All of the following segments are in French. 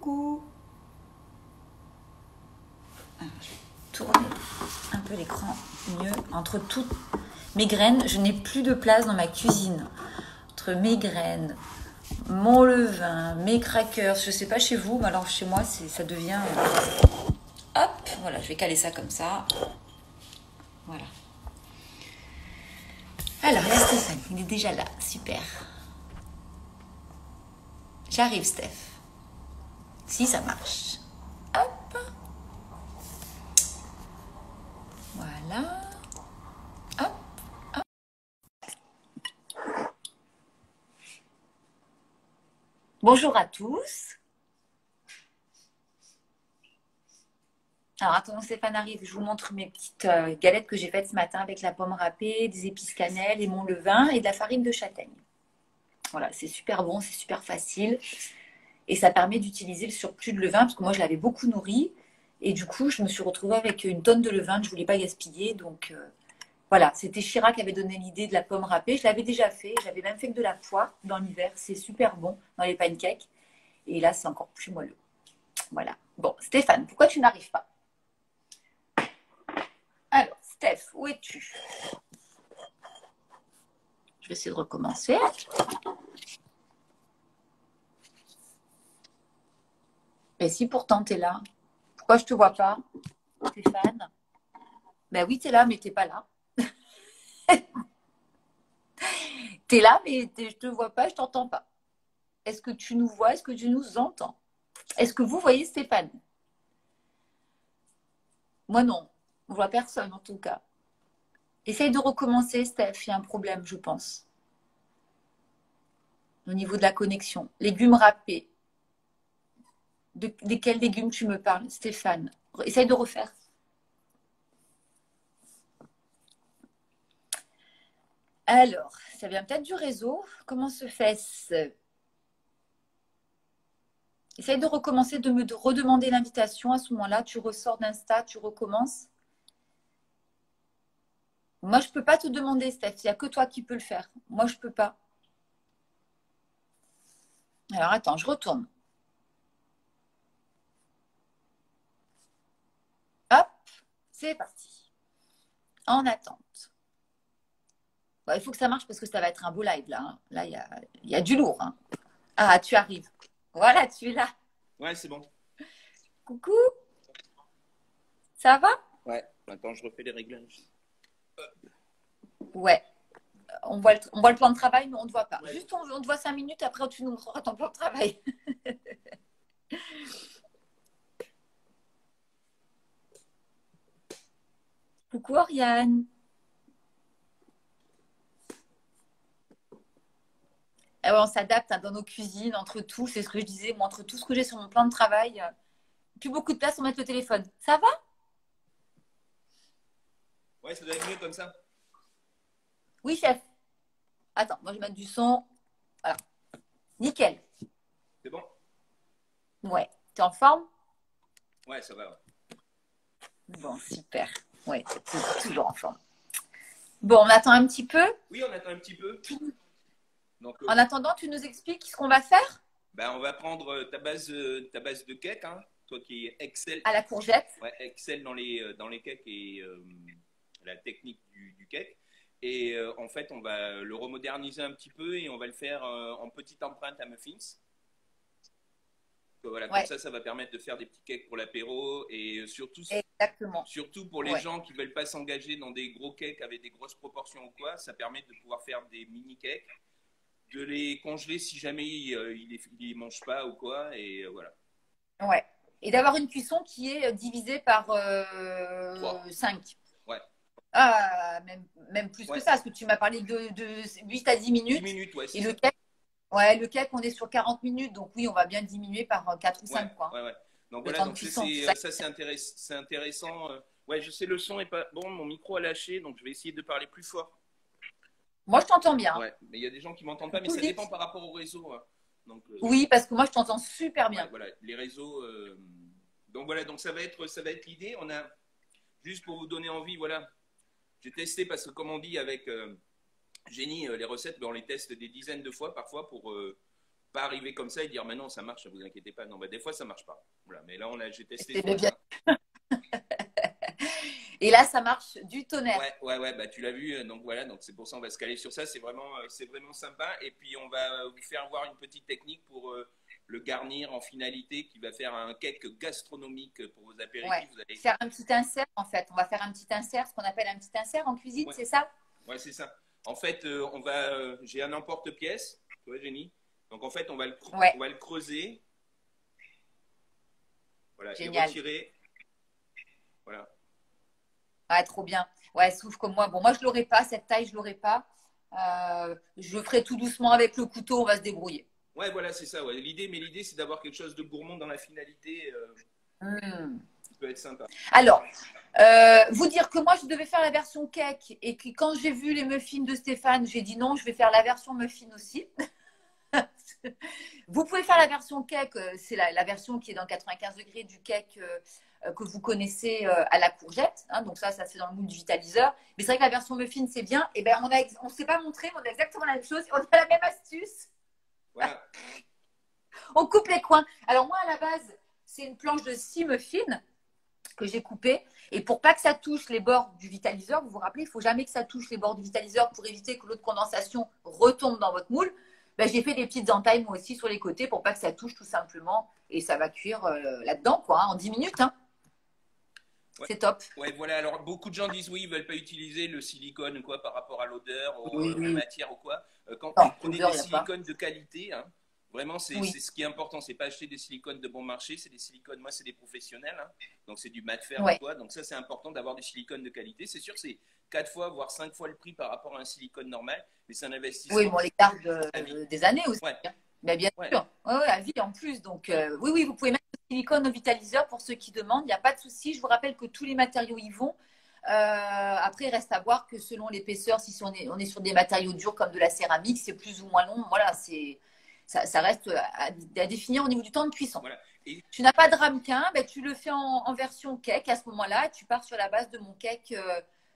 Coucou. Je vais tourner un peu l'écran mieux. Entre toutes mes graines, je n'ai plus de place dans ma cuisine. Entre mes graines, mon levain, mes crackers, je sais pas chez vous, mais alors chez moi, ça devient... Hop, voilà, je vais caler ça comme ça. Voilà. Alors, là, Stéphane, il est déjà là. Super. J'arrive, Steph. Si, ça marche. Hop. Voilà. Hop, hop. Bonjour à tous. Alors, attendons, Stéphane arrive. Je vous montre mes petites galettes que j'ai faites ce matin avec la pomme râpée, des épices cannelle et mon levain et de la farine de châtaigne. Voilà, c'est super bon, c'est super facile. Et ça permet d'utiliser le surplus de levain parce que moi, je l'avais beaucoup nourri. Et du coup, je me suis retrouvée avec une tonne de levain que je ne voulais pas gaspiller. Donc, voilà, c'était Chira qui avait donné l'idée de la pomme râpée. Je l'avais déjà fait. J'avais même fait que de la poire dans l'hiver. C'est super bon dans les pancakes. Et là, c'est encore plus moelleux. Voilà. Bon, Stéphane, pourquoi tu n'arrives pas? Alors, Steph, où es-tu? Je vais essayer de recommencer. Et si pourtant tu es là, pourquoi je ne te vois pas, Stéphane? Ben oui, tu es là, mais tu n'es pas là. Tu es là, mais je ne te vois pas, je ne t'entends pas. Est-ce que tu nous vois? Est-ce que tu nous entends? Est-ce que vous voyez Stéphane? Moi, non. On ne voit personne, en tout cas. Essaye de recommencer, Steph. Il y a un problème, je pense. Au niveau de la connexion. Légumes râpés. De quels légumes tu me parles, Stéphane? Essaye de refaire. Alors, ça vient peut-être du réseau. Comment se fait-ce? Essaye de recommencer, de me redemander l'invitation. À ce moment-là, tu ressors d'Insta, tu recommences. Moi, je ne peux pas te demander, Steph. Il n'y a que toi qui peux le faire. Moi, je ne peux pas. Alors, attends, je retourne. Hop, c'est parti. En attente. Bon, il faut que ça marche parce que ça va être un beau live, là. Hein. Là, il y a du lourd. Hein. Ah, tu arrives. Voilà, tu es là. Ouais, c'est bon. Coucou. Ça va? Ouais, attends, je refais les réglages. Ouais. On voit le plan de travail, mais on ne te voit pas. Ouais. Juste, on te voit 5 minutes, après tu nous montreras ton plan de travail. Coucou Oriane. Eh ouais, on s'adapte hein, dans nos cuisines, entre tout, c'est ce que je disais, moi, entre tout ce que j'ai sur mon plan de travail, plus beaucoup de place pour mettre le téléphone. Ça va? Ouais, ça doit être mieux comme ça. Oui, chef. Attends, moi je vais mettre du son. Voilà. Nickel. C'est bon? Ouais. T'es en forme? Ouais, ça va. Ouais. Bon, super. Ouais, t'es toujours en forme. Bon, on attend un petit peu. Oui, on attend un petit peu. Donc, En attendant, tu nous expliques ce qu'on va faire? on va prendre ta base de cake, hein, toi qui excelle, À la courgette. ouais, excelle dans les cakes et la technique du cake. Et en fait, on va le remoderniser un petit peu et on va le faire en petite empreinte à muffins. Donc, voilà, Ouais. comme ça va permettre de faire des petits cakes pour l'apéro et Exactement. surtout pour les Ouais. gens qui ne veulent pas s'engager dans des gros cakes avec des grosses proportions ou quoi, ça permet de pouvoir faire des mini cakes, de les congeler si jamais ils les mangent pas ou quoi, et voilà. Ouais. Et d'avoir une cuisson qui est divisée par 5. Ouais. Ah, même plus que Ouais. ça, parce que tu m'as parlé de 8 à 10 minutes. 10 minutes, ouais. Et le cake, ouais, le cake, on est sur 40 minutes. Donc oui, on va bien diminuer par 4 ou 5. Ouais, Quoi. ouais. Donc Le voilà, temps de donc cuisson. ça c'est intéressant. Ouais, je sais, le son est pas bon, mon micro a lâché, donc je vais essayer de parler plus fort. Moi, je t'entends bien. Ouais, mais il y a des gens qui m'entendent pas, mais Tout ça vite. dépend par rapport au réseau. Hein. Donc, Oui, parce que moi, je t'entends super bien. ouais, voilà, les réseaux. Donc voilà, donc ça va être l'idée. On a juste pour vous donner envie, voilà. J'ai testé parce que comme on dit avec Jenny, les recettes, on les teste des dizaines de fois parfois pas arriver comme ça et dire, mais non, ça marche, ne vous inquiétez pas. Non, bah, des fois, ça marche pas. Voilà. Mais là, j'ai testé ce bien. matin. Et là, ça marche du tonnerre. Ouais, bah, tu l'as vu, donc voilà, donc c'est pour ça on va se caler sur ça, c'est vraiment sympa. Et puis on va vous faire voir une petite technique pour le garnir en finalité, qui va faire un cake gastronomique pour vos apéritifs. Ouais. Vous allez faire un petit insert en fait. On va faire un petit insert, ce qu'on appelle un petit insert en cuisine, c'est ça? Ouais, c'est ça. En fait, j'ai un emporte-pièce, tu vois, Jenny. Donc en fait, on va le creuser, voilà, Génial. et retirer, voilà. Ouais, trop bien. Ouais, sauf que moi, bon, moi, je l'aurais pas, cette taille, je l'aurais pas. Je le ferai tout doucement avec le couteau, on va se débrouiller. Ouais, voilà, c'est ça. Ouais. L'idée, c'est d'avoir quelque chose de gourmand dans la finalité. Qui peut être sympa. Alors, vous dire que moi, je devais faire la version cake et que quand j'ai vu les muffins de Stéphane, j'ai dit non, je vais faire la version muffin aussi. Vous pouvez faire la version cake, c'est la version qui est dans 95 degrés du cake que vous connaissez à la courgette. Hein, donc ça c'est dans le moule du vitaliseur. Mais c'est vrai que la version muffin, c'est bien. Et ben on ne s'est pas montré, mais on a exactement la même chose. On a la même astuce. Voilà. On coupe les coins. Alors moi, à la base, c'est une planche de 6 muffins que j'ai coupée. Et pour pas que ça touche les bords du vitaliseur, vous vous rappelez, il ne faut jamais que ça touche les bords du vitaliseur pour éviter que l'eau de condensation retombe dans votre moule. Ben, j'ai fait des petites entailles moi aussi sur les côtés pour pas que ça touche tout simplement. Et ça va cuire là-dedans, quoi, en 10 minutes. Hein. Ouais. C'est top. Ouais, voilà. Alors, beaucoup de gens disent oui, ils ne veulent pas utiliser le silicone ou quoi par rapport à l'odeur, Oui. la matière ou quoi. Quand Non, vous prenez des silicones de qualité, hein, vraiment, c'est ce qui est important. C'est pas acheter des silicones de bon marché, c'est des silicones. Moi, c'est des professionnels, hein, donc c'est du mat fer ou quoi. Donc ça, c'est important d'avoir du silicone de qualité. C'est sûr, c'est 4 fois, voire 5 fois le prix par rapport à un silicone normal, mais c'est un investissement. Oui, bon, on les garde des années aussi. Ouais. Hein. Mais bien sûr, à vie en plus. Donc, oui, vous pouvez mettre le silicone au vitaliseur pour ceux qui demandent. Il n'y a pas de souci. Je vous rappelle que tous les matériaux y vont. Après, il reste à voir que selon l'épaisseur, si on est sur des matériaux durs comme de la céramique, c'est plus ou moins long. Voilà, ça reste à définir au niveau du temps de cuisson. Voilà. Et tu n'as pas de ramequin, ben, tu le fais en version cake. À ce moment-là, tu pars sur la base de mon cake.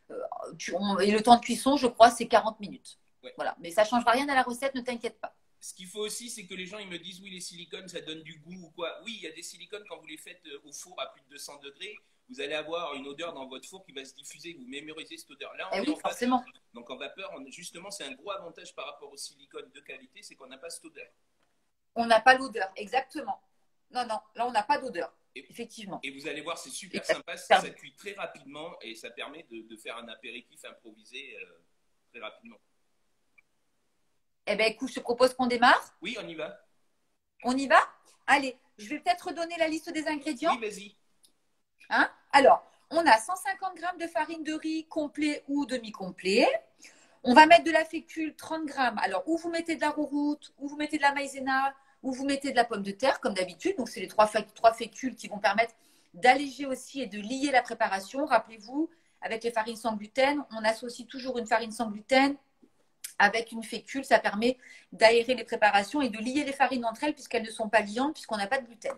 Et le temps de cuisson, je crois, c'est 40 minutes. Ouais. Voilà. Mais ça ne changera rien à la recette, ne t'inquiète pas. Ce qu'il faut aussi, c'est que les gens ils me disent oui, les silicones, ça donne du goût ou quoi. Oui, il y a des silicones, quand vous les faites au four à plus de 200 degrés, vous allez avoir une odeur dans votre four qui va se diffuser. Vous mémorisez cette odeur. Là, on est en forcément. Vapeur. Donc en vapeur, justement, c'est un gros avantage par rapport au silicone de qualité, c'est qu'on n'a pas cette odeur. On n'a pas l'odeur, exactement. Non, là, on n'a pas d'odeur. Effectivement. Et vous allez voir, c'est super sympa, ça cuit très rapidement et ça permet de faire un apéritif improvisé très rapidement. Eh bien, écoute, je te propose qu'on démarre. Oui, on y va. On y va? Allez, je vais peut-être redonner la liste des ingrédients. Oui, vas-y. Hein? Alors, on a 150 g de farine de riz complet ou demi-complet. On va mettre de la fécule, 30 g. Alors, ou vous mettez de la route, ou vous mettez de la maïzena, ou vous mettez de la pomme de terre, comme d'habitude. Donc, c'est les trois fécules qui vont permettre d'alléger aussi et de lier la préparation. Rappelez-vous, avec les farines sans gluten, on associe toujours une farine sans gluten avec une fécule. Ça permet d'aérer les préparations et de lier les farines entre elles puisqu'elles ne sont pas liantes, puisqu'on n'a pas de gluten.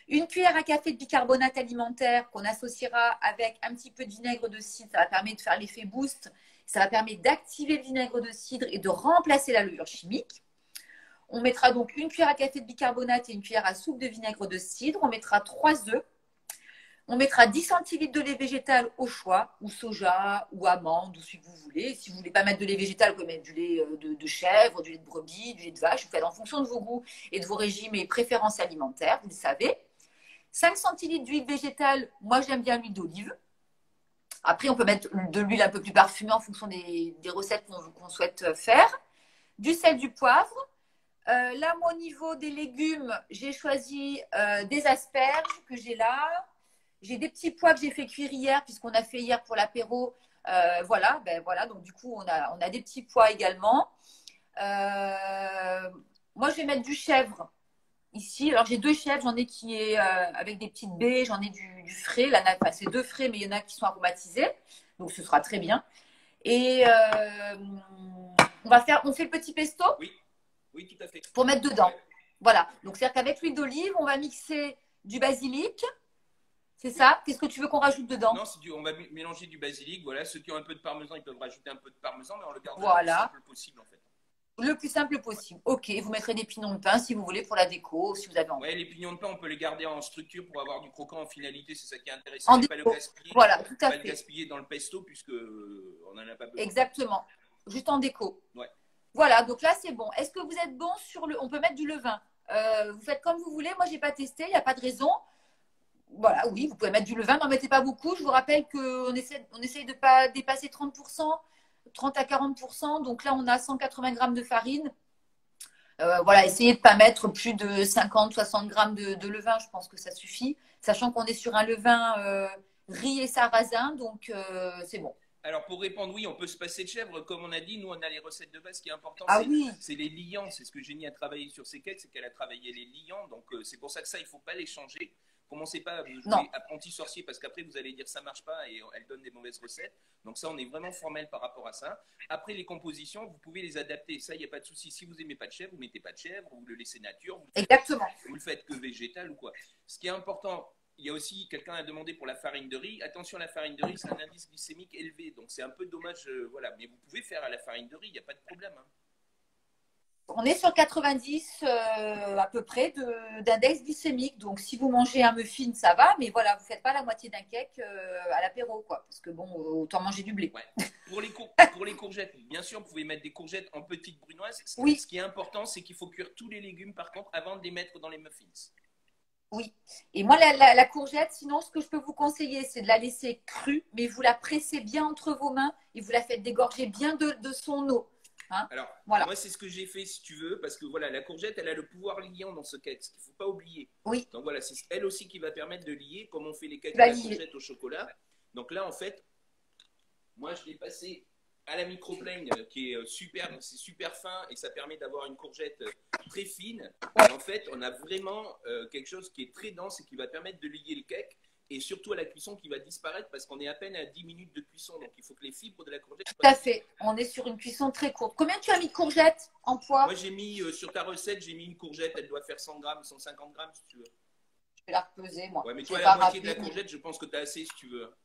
Une cuillère à café de bicarbonate alimentaire qu'on associera avec un petit peu de vinaigre de cidre. Ça va permettre de faire l'effet boost. Ça va permettre d'activer le vinaigre de cidre et de remplacer la levure chimique. On mettra donc une cuillère à café de bicarbonate et une cuillère à soupe de vinaigre de cidre. On mettra 3 œufs. On mettra 10 centilitres de lait végétal au choix, ou soja, ou amande, ou ce que vous voulez. Si vous ne voulez pas mettre de lait végétal, vous pouvez mettre du lait de chèvre, du lait de brebis, du lait de vache. Vous faites en fonction de vos goûts et de vos régimes et préférences alimentaires, vous le savez. 5 centilitres d'huile végétale, moi j'aime bien l'huile d'olive. Après, on peut mettre de l'huile un peu plus parfumée en fonction des recettes qu'on souhaite faire. Du sel, du poivre. Là, moi, au niveau des légumes, j'ai choisi des asperges que j'ai là. J'ai des petits pois que j'ai fait cuire hier, puisqu'on a fait hier pour l'apéro. Voilà, donc du coup, on a des petits pois également. Moi, je vais mettre du chèvre ici. Alors, j'ai 2 chèvres. J'en ai qui est avec des petites baies. J'en ai du frais. Là, enfin, c'est 2 frais, mais il y en a qui sont aromatisés. Donc, ce sera très bien. Et on fait le petit pesto. Oui, tout à fait. Pour mettre dedans. Ouais. Voilà. Donc, c'est-à-dire qu'avec l'huile d'olive, on va mixer du basilic. C'est ça? Qu'est-ce que tu veux qu'on rajoute dedans? Non, on va mélanger du basilic. Voilà. Ceux qui ont un peu de parmesan, ils peuvent rajouter un peu de parmesan, mais on le garde le plus simple possible, en fait. Le plus simple possible. Ok, vous mettrez des pignons de pain si vous voulez pour la déco, si vous avez envie. Ouais, les pignons de pain, on peut les garder en structure pour avoir du croquant en finalité, c'est ça qui est intéressant. En Et pas le déco. gaspiller, Voilà, tout à pas le fait. gaspiller dans le pesto puisque on n'en a pas besoin. Exactement. Juste en déco. Ouais. Voilà, donc là c'est bon. Est-ce que vous êtes bon sur le. On peut mettre du levain. Vous faites comme vous voulez. Moi, j'ai pas testé, il n'y a pas de raison. Voilà, oui, vous pouvez mettre du levain, n'en mettez pas beaucoup. Je vous rappelle qu'on essaye de ne pas dépasser 30%, 30 à 40%. Donc là, on a 180 grammes de farine. Voilà, essayez de ne pas mettre plus de 50, 60 grammes de levain. Je pense que ça suffit. Sachant qu'on est sur un levain riz et sarrasin, donc c'est bon. Alors, pour répondre, oui, on peut se passer de chèvre. Comme on a dit, nous, on a les recettes de base. Ce qui est important, Ah oui. c'est les liants. C'est ce que Jenny a travaillé sur ses cakes, c'est qu'elle a travaillé les liants. Donc, c'est pour ça que ça, il ne faut pas les changer. Commencez pas à jouer apprenti sorcier parce qu'après, vous allez dire ça marche pas et elle donne des mauvaises recettes. Donc, ça, on est vraiment formel par rapport à ça. Après, les compositions, vous pouvez les adapter. Ça, il n'y a pas de souci. Si vous n'aimez pas de chèvre, vous ne mettez pas de chèvre, vous le laissez nature. Exactement. Vous le faites que végétal ou quoi. Ce qui est important, il y a aussi, quelqu'un a demandé pour la farine de riz. Attention, la farine de riz, c'est un indice glycémique élevé. Donc, c'est un peu dommage. Voilà. Mais vous pouvez faire à la farine de riz, il n'y a pas de problème. Hein. On est sur 90 à peu près d'index glycémique. Donc, si vous mangez un muffin, ça va. Mais voilà, vous ne faites pas la moitié d'un cake à l'apéro, quoi. Parce que bon, autant manger du blé. Ouais. Pour les courgettes, bien sûr, vous pouvez mettre des courgettes en petites brunoises. Oui. Ce qui est important, c'est qu'il faut cuire tous les légumes, par contre, avant de les mettre dans les muffins. Oui. Et moi, la courgette, sinon, ce que je peux vous conseiller, c'est de la laisser crue, mais vous la pressez bien entre vos mains et vous la faites dégorger bien de son eau. Hein, alors, voilà. Moi, c'est ce que j'ai fait, si tu veux, parce que voilà, la courgette, elle a le pouvoir liant dans ce cake, ce qu'il ne faut pas oublier. Oui. Donc voilà, c'est elle aussi qui va permettre de lier, comme on fait les cakes à la courgette au chocolat. Donc là, en fait, moi, je l'ai passé à la microplane, qui est super, c'est super fin et ça permet d'avoir une courgette très fine. Et en fait, on a vraiment quelque chose qui est très dense et qui va permettre de lier le cake. Et surtout à la cuisson qui va disparaître parce qu'on est à peine à 10 minutes de cuisson. Donc il faut que les fibres de la courgette. Tout à fait. On est sur une cuisson très courte. Combien tu as mis de courgettes en poids? Moi j'ai mis sur ta recette, j'ai mis une courgette, elle doit faire 100 grammes, 150 grammes si tu veux. Je vais la repeser moi. Ouais, mais toi, la moitié de la courgette, je pense que tu as assez si tu veux.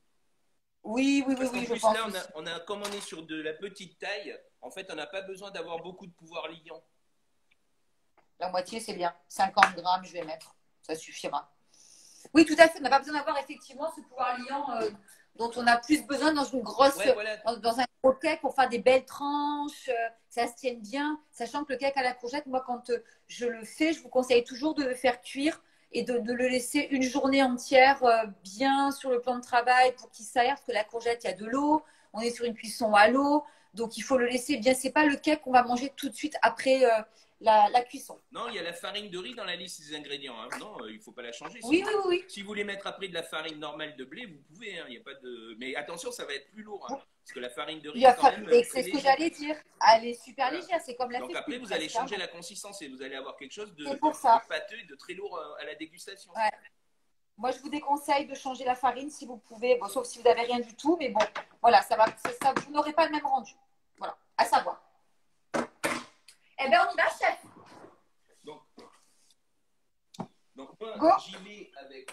Oui, parce oui, je pense. Là, comme on est sur de la petite taille, en fait, on n'a pas besoin d'avoir beaucoup de pouvoir liant. La moitié, c'est bien. 50 grammes, je vais mettre. Ça suffira. Oui, tout à fait. On n'a pas besoin d'avoir effectivement ce pouvoir liant dont on a plus besoin dans une grosse, voilà. dans un gros cake pour faire des belles tranches, ça se tienne bien. Sachant que le cake à la courgette, moi, quand je le fais, je vous conseille toujours de le faire cuire et de le laisser une journée entière bien sur le plan de travail pour qu'il s'aère, parce que la courgette, il y a de l'eau. On est sur une cuisson à l'eau, donc il faut le laisser bien. C'est pas le cake qu'on va manger tout de suite après la cuisson. Non, il y a la farine de riz dans la liste des ingrédients. Hein. Non, il ne faut pas la changer. Oui, oui. Si vous voulez mettre après de la farine normale de blé, vous pouvez. Hein. Il y a pas de... Mais attention, ça va être plus lourd. Hein, parce que la farine de riz, c'est ce que j'allais dire. Elle est super légère. C'est comme la Donc après, vous allez changer la consistance et vous allez avoir quelque chose de pâteux et de très lourd à la dégustation. Ouais. Moi, je vous déconseille de changer la farine si vous pouvez. Bon, sauf si vous n'avez rien du tout. Mais bon, voilà, ça, vous n'aurez pas le même rendu. Voilà, à savoir. Eh bien, on y va, chef. Donc moi, j'y vais avec.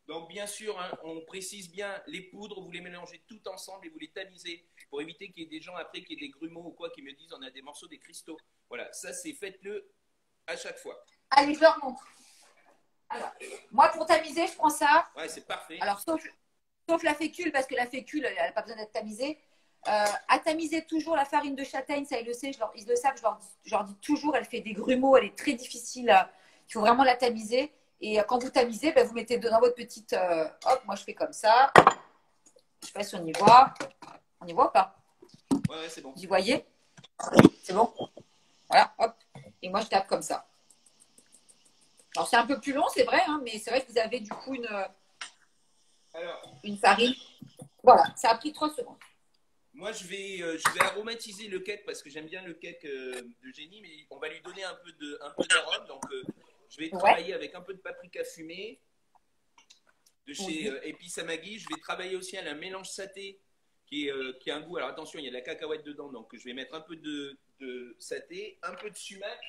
Donc, bien sûr, hein, on précise bien les poudres, vous les mélangez toutes ensemble et vous les tamisez pour éviter qu'il y ait des gens après qui aient des grumeaux ou quoi qui me disent on a des morceaux, des cristaux. Voilà, ça c'est faites-le à chaque fois. Allez, je leur montre. Alors, moi pour tamiser, je prends ça. Ouais, c'est parfait. Alors, sauf la fécule, parce que la fécule, elle n'a pas besoin d'être tamisée. À tamiser toujours la farine de châtaigne, ça ils le savent, je leur dis toujours, elle fait des grumeaux, elle est très difficile, il faut vraiment la tamiser. Et quand vous tamisez, ben, vous mettez dans votre petite... hop, moi je fais comme ça. Je sais pas si on y voit. On y voit ou pas? Ouais, c'est bon. Vous y voyez? C'est bon? Voilà, hop. Et moi je tape comme ça. Alors c'est un peu plus long, c'est vrai, hein, mais c'est vrai que vous avez du coup une farine. Voilà, ça a pris 3 secondes. Moi, je vais aromatiser le cake parce que j'aime bien le cake de Jenny, mais on va lui donner un peu d'arôme. Donc, je vais travailler avec un peu de paprika fumée de chez Épices à Maggie. Je vais travailler aussi à un mélange saté qui a un goût. Alors, attention, il y a de la cacahuète dedans. Donc, je vais mettre un peu de saté, un peu de sumac.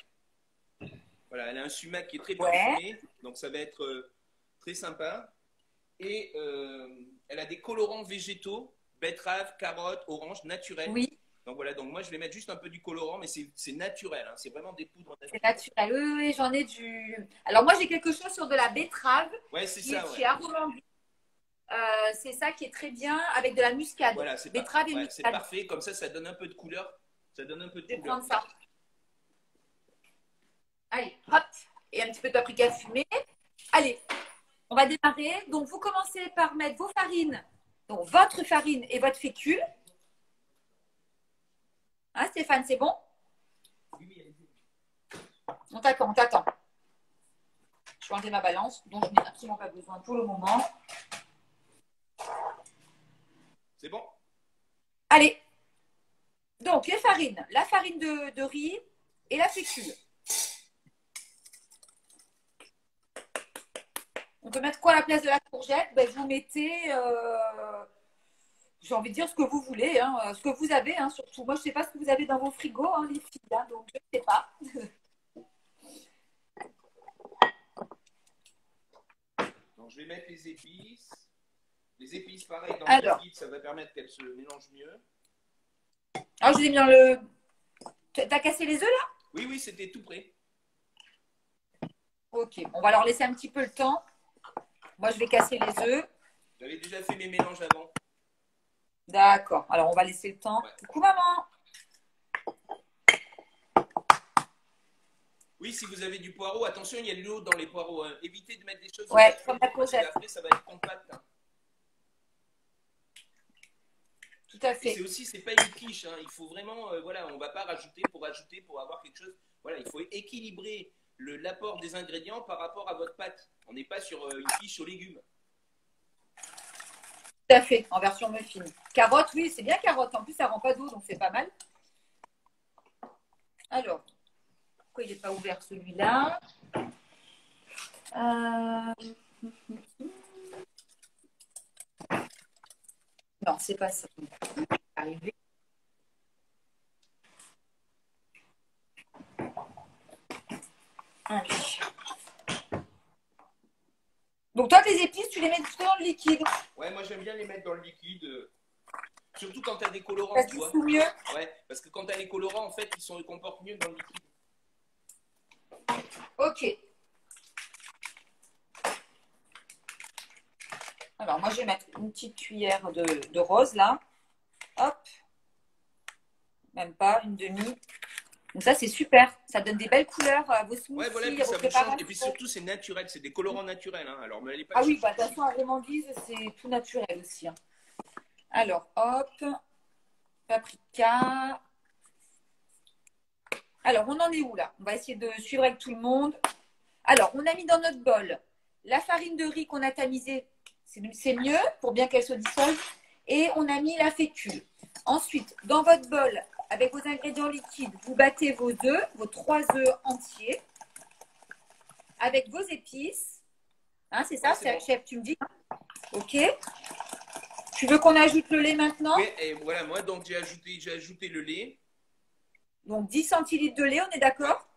Voilà, elle a un sumac qui est très parfumé. Donc, ça va être très sympa. Et elle a des colorants végétaux. Betterave, carotte, orange, naturel. Oui. Donc voilà, donc moi je vais mettre juste un peu du colorant, mais c'est naturel, hein, c'est vraiment des poudres C'est naturelles. naturel. Oui, oui, j'en ai du. Alors moi j'ai quelque chose sur de la betterave Ouais, c'est qui est ça, de ouais. chez Aromandi. C'est ça qui est très bien avec de la muscade. Voilà, Betterave et ouais, c'est muscade. parfait. Comme ça donne un peu de couleur. Ça donne un peu de Je vais couleur. prendre ça. Allez, hop. Et un petit peu de paprika fumé. Allez, on va démarrer. Donc vous commencez par mettre vos farines, donc votre farine et votre fécule. Hein, Stéphane, c'est bon? On t'attend, on t'attend. Je vais enlever ma balance, dont je n'ai absolument pas besoin pour le moment. C'est bon? Allez. Donc, les farines. La farine de riz et la fécule. On peut mettre quoi à la place de la courgette? Ben, vous mettez, j'ai envie de dire ce que vous voulez, hein, ce que vous avez, hein, surtout. Moi, je ne sais pas ce que vous avez dans vos frigos, hein, les filles, hein, donc je ne sais pas. Donc, je vais mettre les épices. Les épices, pareil, dans le liquide, ça va permettre qu'elles se mélangent mieux. Alors, je les ai mis dans le. T'as cassé les œufs là? Oui, oui, c'était tout prêt. Ok, on va leur laisser un petit peu le temps. Moi, je vais casser les œufs. J'avais déjà fait mes mélanges avant. D'accord, alors on va laisser le temps. Ouais. Coucou maman. Oui, si vous avez du poireau, attention, il y a de l'eau dans les poireaux. Hein. Évitez de mettre des choses comme la courgette. Après, ça va être compact. Hein. Tout à fait. C'est aussi, c'est pas une quiche. Hein. Il faut vraiment, voilà, on va pas rajouter pour avoir quelque chose. Voilà, il faut équilibrer l'apport des ingrédients par rapport à votre pâte. On n'est pas sur une quiche aux légumes. Tout à fait, en version muffin. Carotte, oui, c'est bien carotte. En plus, ça rend pas d'eau, donc c'est pas mal. Alors, pourquoi il n'est pas ouvert celui-là? Non, c'est pas ça. Arrivé. Allez. Donc toi, les épices, tu les mets plutôt dans le liquide? Ouais, moi j'aime bien les mettre dans le liquide. Surtout quand tu as des colorants, ça tu vois. Mieux. Ouais, parce que quand tu as les colorants, en fait, ils se comportent mieux dans le liquide. Ok. Alors, moi, je vais mettre une petite cuillère de rose, là. Hop. Même pas, une demi. Donc ça, c'est super. Ça donne des belles couleurs à vos smoothies. Ouais, voilà, puis ça vous change. Et puis surtout, c'est naturel. C'est des colorants naturels. Hein. Alors, mais pas oui, bah, de toute façon, à Romandise, c'est tout naturel aussi. Hein. Alors, hop. Paprika. Alors, on en est où, là? On va essayer de suivre avec tout le monde. Alors, on a mis dans notre bol la farine de riz qu'on a tamisée. C'est mieux pour bien qu'elle se dissolve. Et on a mis la fécule. Ensuite, dans votre bol, avec vos ingrédients liquides, vous battez vos œufs, vos 3 œufs entiers, avec vos épices. Hein, c'est ça, bon. chef, tu me dis? Ok. Tu veux qu'on ajoute le lait maintenant? Oui, et voilà, moi, donc j'ai ajouté le lait. Donc 10 centilitres de lait, on est d'accord?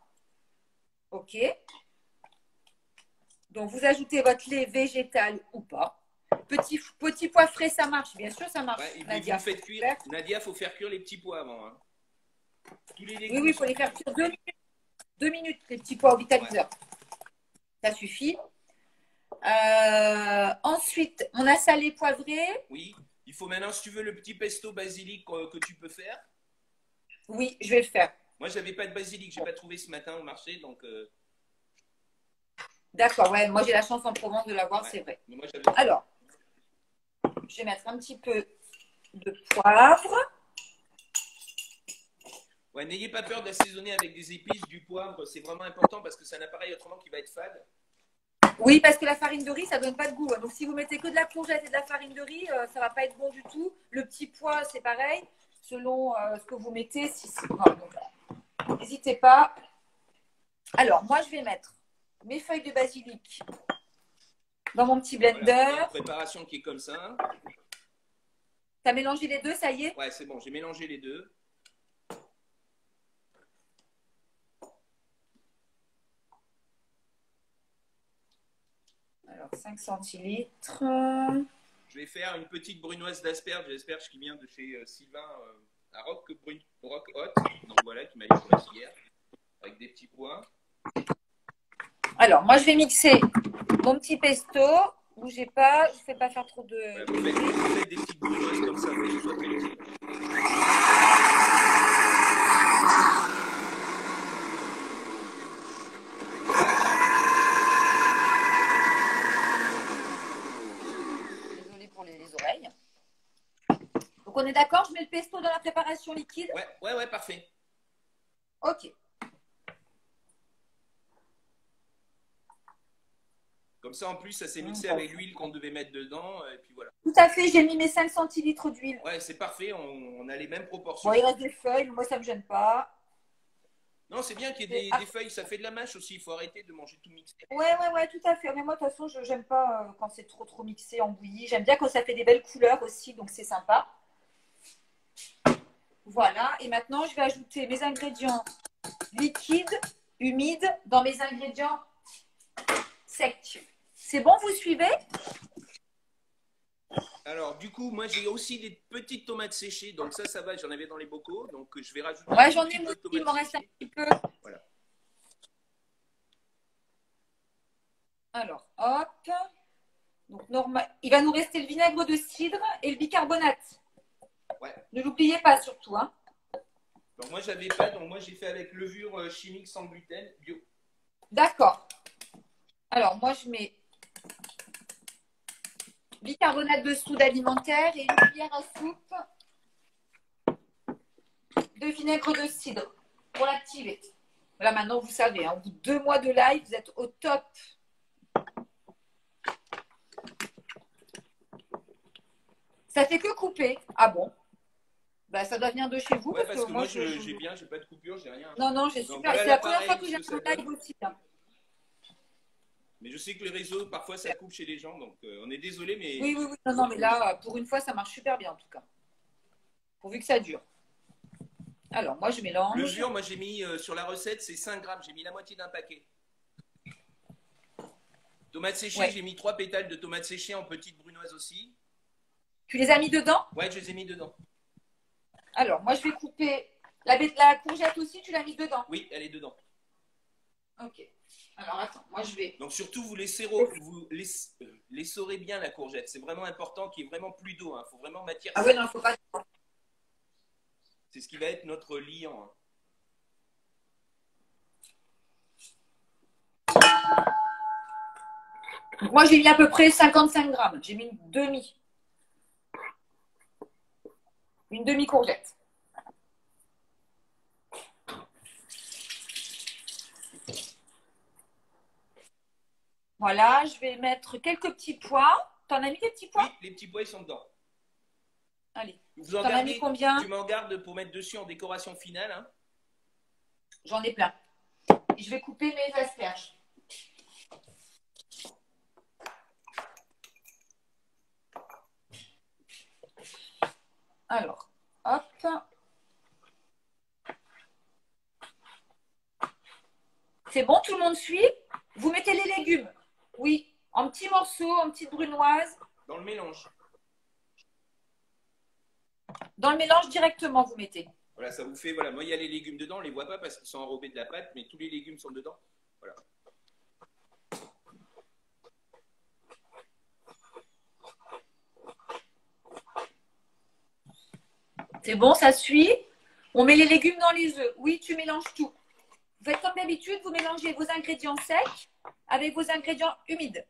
Ok. Donc vous ajoutez votre lait végétal ou pas. Petit pois frais, ça marche, bien sûr, ça marche. Ouais, Nadia, vous faites cuire. Nadia, il faut faire cuire les petits pois avant. Hein. Tous les légumes, oui, il faut les faire cuire 2 minutes. 2 minutes, les petits pois au vitaliseur. Ouais. Ça suffit. Ensuite, on a salé, poivré. Oui. Il faut maintenant, si tu veux, le petit pesto basilic que tu peux faire. Oui, je vais le faire. Moi, je n'avais pas de basilic. Je n'ai pas trouvé ce matin au marché, donc... D'accord, ouais. Moi, j'ai la chance en Provence de l'avoir, ouais. C'est vrai. Alors, je vais mettre un petit peu de poivre. Ouais, n'ayez pas peur d'assaisonner avec des épices, du poivre. C'est vraiment important parce que c'est un appareil autrement qui va être fade. Oui, parce que la farine de riz, ça ne donne pas de goût. Donc, si vous mettez que de la courgette et de la farine de riz, ça ne va pas être bon du tout. Le petit pois, c'est pareil. Selon ce que vous mettez, n'hésitez pas. Alors, moi, je vais mettre mes feuilles de basilic dans mon petit blender. Voilà, une préparation qui est comme ça. Tu as mélangé les deux, ça y est? Ouais, c'est bon, j'ai mélangé les deux. Alors, 5 centilitres. Je vais faire une petite brunoise d'asperges. L'asperge qui vient de chez Sylvain. un rock hot, donc voilà, qui m'a livré hier, avec des petits pois. Alors, moi, je vais mixer mon petit pesto. Bougez pas, je ne fais pas faire trop de... Voilà, vous faites des petites brunoises comme ça, pour que ce soit très petit. Désolée pour les oreilles. Donc, on est d'accord, je mets le pesto dans la préparation liquide? Ouais, parfait. Ok. Comme ça, en plus, ça s'est mixé avec l'huile qu'on devait mettre dedans. Et puis voilà. Tout à fait, j'ai mis mes 5 centilitres d'huile. Ouais, c'est parfait, on a les mêmes proportions. Bon, il reste des feuilles, moi, ça ne me gêne pas. Non, c'est bien qu'il y ait des feuilles, ça fait de la mâche aussi. Il faut arrêter de manger tout mixé. Ouais, tout à fait. Mais moi, de toute façon, je n'aime pas quand c'est trop mixé, embouilli. J'aime bien quand ça fait des belles couleurs aussi, donc c'est sympa. Voilà, et maintenant, je vais ajouter mes ingrédients liquides, humides, dans mes ingrédients secs. C'est bon, vous suivez? Alors, du coup, moi, j'ai aussi des petites tomates séchées. Donc ça va, j'en avais dans les bocaux. Donc, je vais rajouter ouais, j'en ai aussi, il m'en reste un petit peu. Voilà. Alors, hop. Donc, il va nous rester le vinaigre de cidre et le bicarbonate. Ouais. Ne l'oubliez pas surtout. Hein. Donc, moi, j'avais pas. Donc, moi, j'ai fait avec levure chimique sans gluten, bio. D'accord. Alors, moi, je mets bicarbonate de soude alimentaire et une cuillère à soupe de vinaigre de cidre pour l'activer. Voilà, maintenant, vous savez, hein, au bout de 2 mois de live, vous êtes au top. Ça fait que couper. Ah bon? Bah, ça doit venir de chez vous. Ouais, parce que moi, j'ai pas de coupure, j'ai rien. Non, j'ai super. C'est la première fois que j'ai un live aussi. Hein. Mais je sais que les réseaux, parfois, ça coupe chez les gens, donc on est désolé, mais... Oui. Non, mais là, pour une fois, ça marche super bien, en tout cas. Pourvu que ça dure. Alors, moi, je mélange. Levure, moi, j'ai mis, sur la recette, c'est 5 grammes. J'ai mis la moitié d'un paquet. Tomates séchées, j'ai mis 3 pétales de tomates séchées en petites brunoises aussi. Tu les as mis dedans? Ouais, je les ai mis dedans. Alors, moi, je vais couper... La courgette aussi, tu l'as mis dedans? Oui, elle est dedans. Ok. Alors, attends, moi, je vais... Donc, surtout, vous l'essorez bien, la courgette. C'est vraiment important qu'il y ait vraiment plus d'eau. Il faut vraiment matière. Ah ouais, non, il ne faut pas... C'est ce qui va être notre liant. Donc, moi, j'ai mis à peu près 55 grammes. J'ai mis une demi-courgette. Voilà, je vais mettre quelques petits pois. T'en as mis des petits pois? Oui, les petits pois, ils sont dedans. Allez. T'en as mis combien? Tu m'en gardes pour mettre dessus en décoration finale. Hein. J'en ai plein. Et je vais couper mes asperges. Alors, hop. C'est bon, tout le monde suit? Vous mettez les légumes? Oui, en petits morceaux, en petites brunoises. Dans le mélange. Dans le mélange directement, vous mettez. Voilà, ça vous fait, voilà, moi il y a les légumes dedans, on ne les voit pas parce qu'ils sont enrobés de la pâte, mais tous les légumes sont dedans. Voilà. C'est bon, ça suit. On met les légumes dans les œufs. Oui, tu mélanges tout. Vous faites comme d'habitude, vous mélangez vos ingrédients secs avec vos ingrédients humides.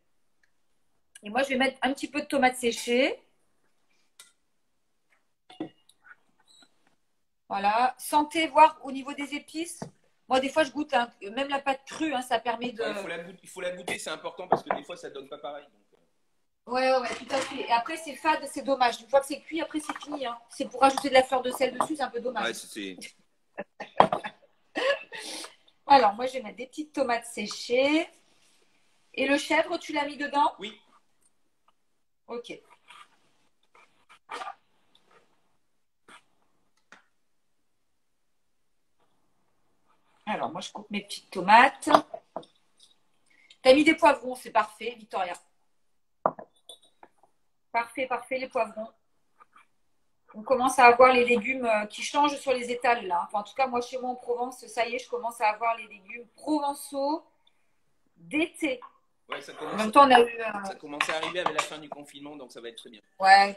Et moi, je vais mettre un petit peu de tomates séchées. Voilà. Sentez, voir au niveau des épices. Moi, des fois, je goûte même la pâte crue. Hein, ça permet de… Ouais, il faut la goûter, c'est important parce que des fois, ça ne donne pas pareil. Donc… Ouais, tout à fait. Et après, c'est fade, c'est dommage. Une fois que c'est cuit, après, c'est fini. Hein. C'est pour ajouter de la fleur de sel dessus, c'est un peu dommage. Ouais, c'est… Alors, moi, je vais mettre des petites tomates séchées. Et le chèvre, tu l'as mis dedans? Oui. Ok. Alors, moi, je coupe mes petites tomates. T'as mis des poivrons, c'est parfait, Victoria. Parfait, les poivrons. On commence à avoir les légumes qui changent sur les étals là. Enfin, en tout cas, moi chez moi en Provence, ça y est, je commence à avoir les légumes provençaux d'été. Ouais, ça En commence, même temps, on a eu ça commence à arriver avec la fin du confinement, donc ça va être très bien. ouais,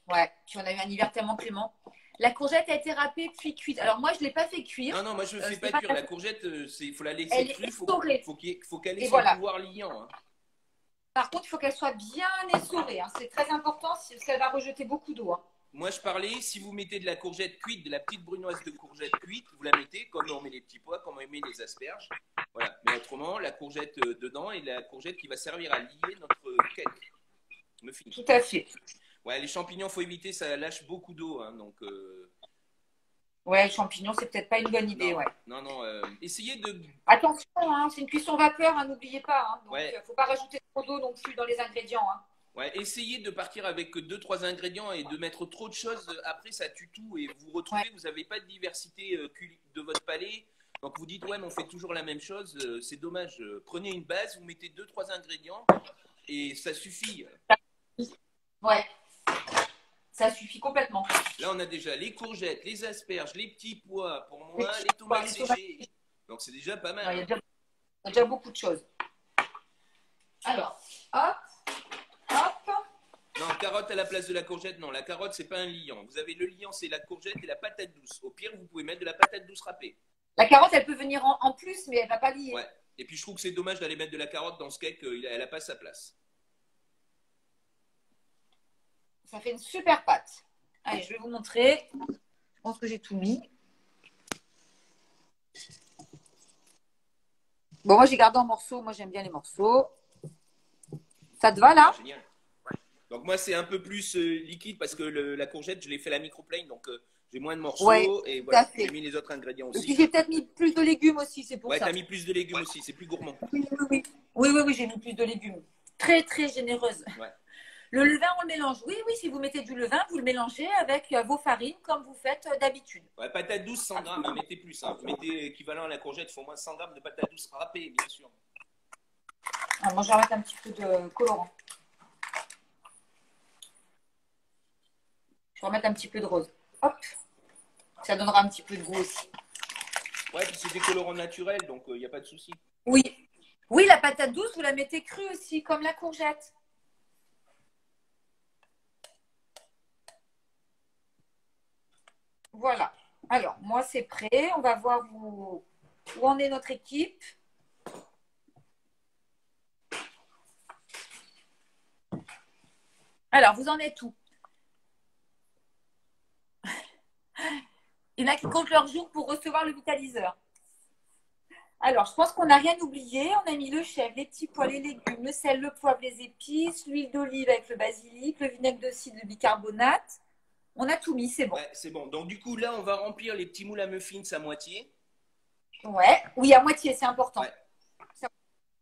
ouais. Puis on a eu un hiver tellement clément. La courgette a été râpée puis cuite. Alors moi, je ne l'ai pas fait cuire. Non, non, moi je ne fais pas cuire. La courgette, il faut la laisser Elle est crue, essorée. faut qu'elle ait Et son voilà. pouvoir liant. Hein. Par contre, il faut qu'elle soit bien essorée. Hein. C'est très important parce qu'elle va rejeter beaucoup d'eau. Hein. Moi, je parlais, si vous mettez de la courgette cuite, de la petite brunoise de courgette cuite, vous la mettez comme on met les petits pois, comme on met les asperges. Voilà. Mais autrement, la courgette dedans et la courgette qui va servir à lier notre cake. Muffin. Tout à fait. Ouais, les champignons, faut éviter, ça lâche beaucoup d'eau. Hein, donc, ouais, les champignons, c'est peut-être pas une bonne idée. Non, ouais. non, essayez de. Attention, hein, c'est une cuisson vapeur, hein, n'oubliez pas. Hein, donc, ouais. faut pas rajouter trop d'eau non plus dans les ingrédients. Hein. Ouais, essayez de partir avec 2-3 ingrédients et de mettre trop de choses. Après, ça tue tout et vous retrouvez, vous n'avez pas de diversité de votre palais. Donc vous dites, ouais, mais on fait toujours la même chose. C'est dommage. Prenez une base, vous mettez 2-3 ingrédients et ça suffit. Ouais, ça suffit complètement. Là, on a déjà les courgettes, les asperges, les petits pois, pour moi, les tomates séchées. Donc c'est déjà pas mal. Ouais, il y a déjà beaucoup de choses. Alors, hop. Hop. Non, carotte à la place de la courgette, non. La carotte, c'est pas un liant. Vous avez le liant, c'est la courgette et la patate douce. Au pire, vous pouvez mettre de la patate douce râpée. La carotte, elle peut venir en plus, mais elle va pas lier. Ouais. Et puis, je trouve que c'est dommage d'aller mettre de la carotte dans ce cake. Elle n'a pas sa place. Ça fait une super pâte. Allez, je vais vous montrer. Je pense que j'ai tout mis. Bon, moi, j'ai gardé en morceaux. Moi, j'aime bien les morceaux. Ça te va, là? Génial. Donc, moi, c'est un peu plus liquide parce que la courgette, je l'ai fait à la microplane. Donc, j'ai moins de morceaux. Ouais, et voilà, j'ai mis les autres ingrédients aussi. Et puis, j'ai peut-être mis plus de légumes aussi. C'est pour ça. Ouais, t'as mis plus de légumes aussi. C'est plus gourmand. Oui, j'ai mis plus de légumes. Très, très généreuse. Ouais. Le levain, on le mélange. Oui, si vous mettez du levain, vous le mélangez avec vos farines comme vous faites d'habitude. Ouais, patate douce, 100 grammes, hein, mettez plus. Hein. Vous mettez équivalent à la courgette, il faut au moins 100 grammes de patate douce râpée, bien sûr. Alors, moi, je vais remettre un petit peu de colorant. Je vais remettre un petit peu de rose. Hop. Ça donnera un petit peu de goût aussi. Ouais, puis c'est des colorants naturels, donc il n'y a pas de souci. Oui. Oui, la patate douce, vous la mettez crue aussi, comme la courgette. Voilà. Alors, moi, c'est prêt. On va voir où en est notre équipe. Alors, vous en êtes où? Il y en a qui comptent leur jour pour recevoir le vitaliseur. Alors, je pense qu'on n'a rien oublié. On a mis le chèvre, les petits pois, les légumes, le sel, le poivre, les épices, l'huile d'olive avec le basilic, le vinaigre de cidre, le bicarbonate. On a tout mis, c'est bon. Ouais, c'est bon. Donc, du coup, là, on va remplir les petits moules à muffins à moitié. Ouais, oui, à moitié, c'est important. Ouais. C'est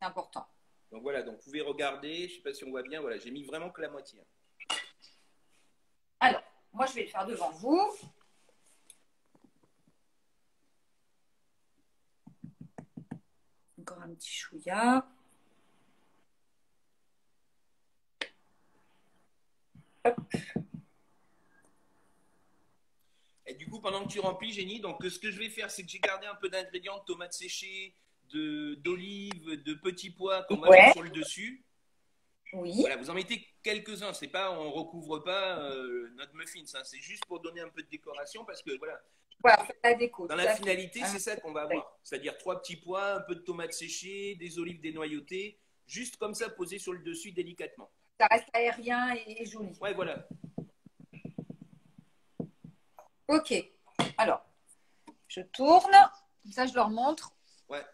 important. Donc, voilà, donc vous pouvez regarder. Je ne sais pas si on voit bien. Voilà, j'ai mis vraiment que la moitié. Alors, moi, je vais le faire devant vous. Encore un petit chouïa. Hop. Et du coup, pendant que tu remplis, Jenny, donc ce que je vais faire, c'est que j'ai gardé un peu d'ingrédients, de tomates séchées, d'olives, de petits pois qu'on va mettre sur le dessus. Oui. Voilà, vous en mettez quelques-uns. C'est pas, on recouvre pas notre muffins. Hein, c'est juste pour donner un peu de décoration parce que voilà. Voilà, la déco. Dans la finalité, c'est ça qu'on va avoir. C'est-à-dire 3 petits pois, un peu de tomates séchées, des olives dénoyautées, juste comme ça posé sur le dessus délicatement. Ça reste aérien et joli. Ouais, voilà. Ok. Alors, je tourne. Comme ça, je leur montre. Ouais.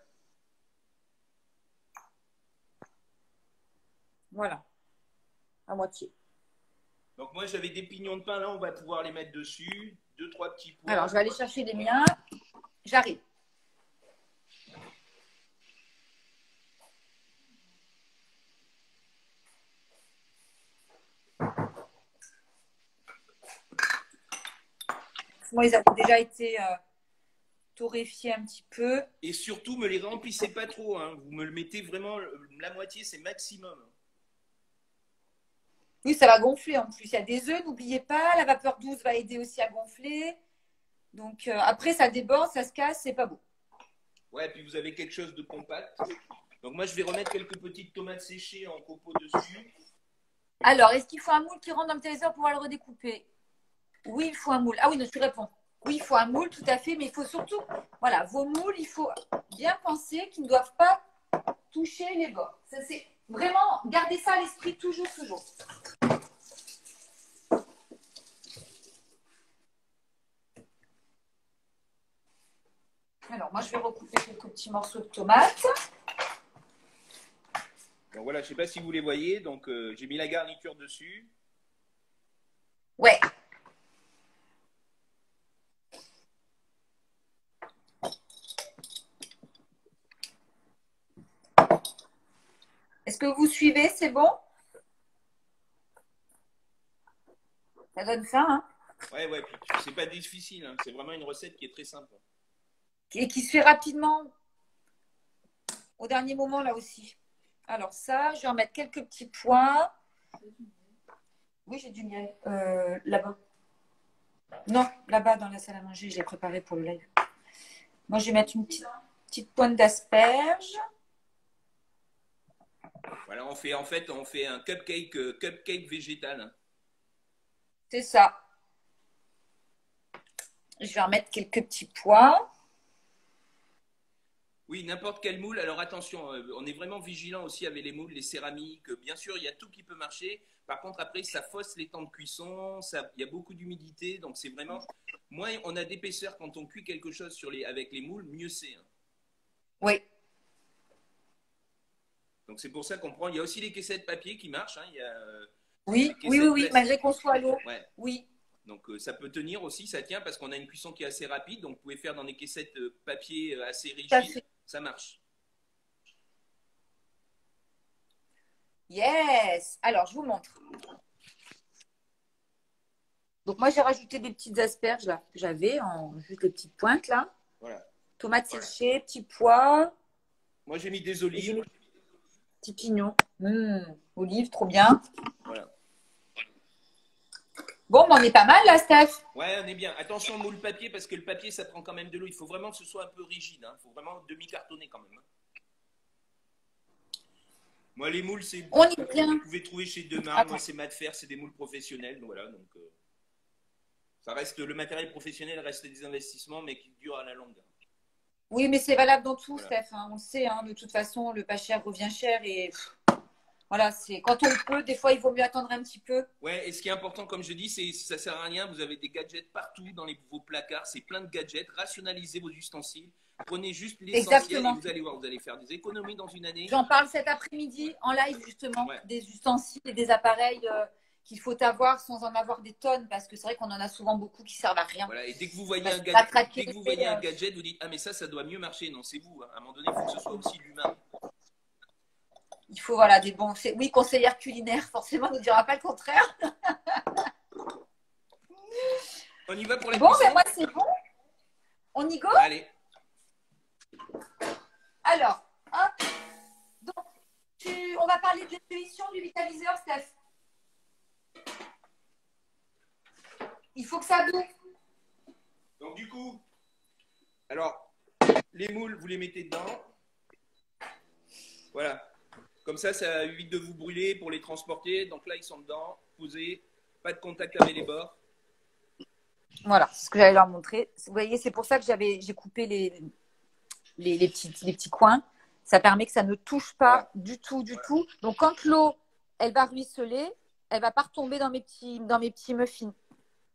Voilà. À moitié. Donc moi, j'avais des pignons de pain là. On va pouvoir les mettre dessus. 2-3 petits pois. Alors, je vais aller chercher les miens. J'arrive. Moi, ils avaient déjà été torréfiés un petit peu. Et surtout, me les remplissez pas trop. Hein. Vous me le mettez vraiment la moitié, c'est maximum. Oui, ça va gonfler en plus. Il y a des œufs, n'oubliez pas. La vapeur douce va aider aussi à gonfler. Donc après, ça déborde, ça se casse, c'est pas beau. Ouais, puis vous avez quelque chose de compact. Donc moi, je vais remettre quelques petites tomates séchées en copeaux dessus. Alors, est-ce qu'il faut un moule qui rentre dans le téléviseur pour pouvoir le redécouper? Oui, il faut un moule. Ah oui, non, tu réponds. Oui, il faut un moule, tout à fait. Mais il faut surtout, voilà, vos moules, il faut bien penser qu'ils ne doivent pas toucher les bords. Ça, c'est vraiment, gardez ça à l'esprit toujours, toujours. Alors, moi, je vais recouper quelques petits morceaux de tomates. Donc voilà, je ne sais pas si vous les voyez. Donc j'ai mis la garniture dessus. Ouais. Est-ce que vous suivez? C'est bon? Ça donne faim, hein? Ouais, puis c'est pas difficile. Hein. C'est vraiment une recette qui est très simple. Et qui se fait rapidement au dernier moment, là aussi. Alors ça, je vais en mettre quelques petits pois. Oui, j'ai du miel. Là-bas. Non, là-bas, dans la salle à manger, je l'ai préparé pour le live. Moi, je vais mettre une petite pointe d'asperges. Voilà, on fait un cupcake végétal. C'est ça. Je vais en mettre quelques petits pois. Oui, n'importe quel moule. Alors attention, on est vraiment vigilant aussi avec les moules, les céramiques. Bien sûr, il y a tout qui peut marcher. Par contre, après, ça fausse les temps de cuisson. Il y a beaucoup d'humidité. Donc, c'est vraiment… Moins on a d'épaisseur quand on cuit quelque chose avec les moules, mieux c'est. Hein. Oui. Donc, c'est pour ça qu'on prend… Il y a aussi les caissettes papier qui marchent. Hein. Il y a, oui, malgré qu'on soit à l'eau. Ouais. Oui. Donc, ça peut tenir aussi. Ça tient parce qu'on a une cuisson qui est assez rapide. Donc, vous pouvez faire dans des caissettes papier assez rigides. Ça marche. Yes. Alors, je vous montre. Donc, moi, j'ai rajouté des petites asperges là que j'avais, juste les petites pointes là. Voilà. Tomates séchées, petits pois. Moi, j'ai mis des olives. Petits pignons. Olives, trop bien. Voilà. Bon, on est pas mal là, Steph. Ouais, on est bien. Attention au moule papier parce que le papier, ça prend quand même de l'eau. Il faut vraiment que ce soit un peu rigide. Il faut vraiment demi-cartonner quand même. Moi, les moules, c'est… On est bien. Vous pouvez trouver chez Demar. Moi, c'est Mat Fer, c'est des moules professionnels. Donc, voilà. Donc, ça reste… Le matériel professionnel reste des investissements, mais qui durent à la longue. Oui, mais c'est valable dans tout, voilà. Steph. Hein. On le sait. Hein. De toute façon, le pas cher revient cher. Et voilà, c'est quand on peut, des fois, il vaut mieux attendre un petit peu. Ouais, et ce qui est important, comme je dis, c'est ça sert à rien. Vous avez des gadgets partout dans vos placards. C'est plein de gadgets. Rationalisez vos ustensiles. Prenez juste l'essentiel et vous allez voir, vous allez faire des économies dans une année. J'en parle cet après-midi en live, justement, des ustensiles et des appareils qu'il faut avoir sans en avoir des tonnes, parce que c'est vrai qu'on en a souvent beaucoup qui servent à rien. Voilà, et dès que vous voyez un gadget, vous dites « Ah, mais ça doit mieux marcher. » Non, c'est vous. Hein. À un moment donné, il faut que ce soit aussi l'humain. Il faut, voilà, des bons… Oui, conseillère culinaire, forcément, ne dira pas le contraire. On y va pour la cuisson. Bon, ben moi, c'est bon. On y go? Allez. Alors, hop. Donc, on va parler de l'ébullition du vitaliseur, Steph. Il faut que ça boue. Donc, du coup, alors, les moules, vous les mettez dedans. Voilà. Comme ça évite de vous brûler pour les transporter. Donc là, ils sont dedans, posés, pas de contact avec les bords. Voilà, c'est ce que j'allais leur montrer. Vous voyez, c'est pour ça que j'ai coupé les petits coins. Ça permet que ça ne touche pas du tout. Donc, quand l'eau, elle va ruisseler, elle ne va pas retomber dans mes petits muffins.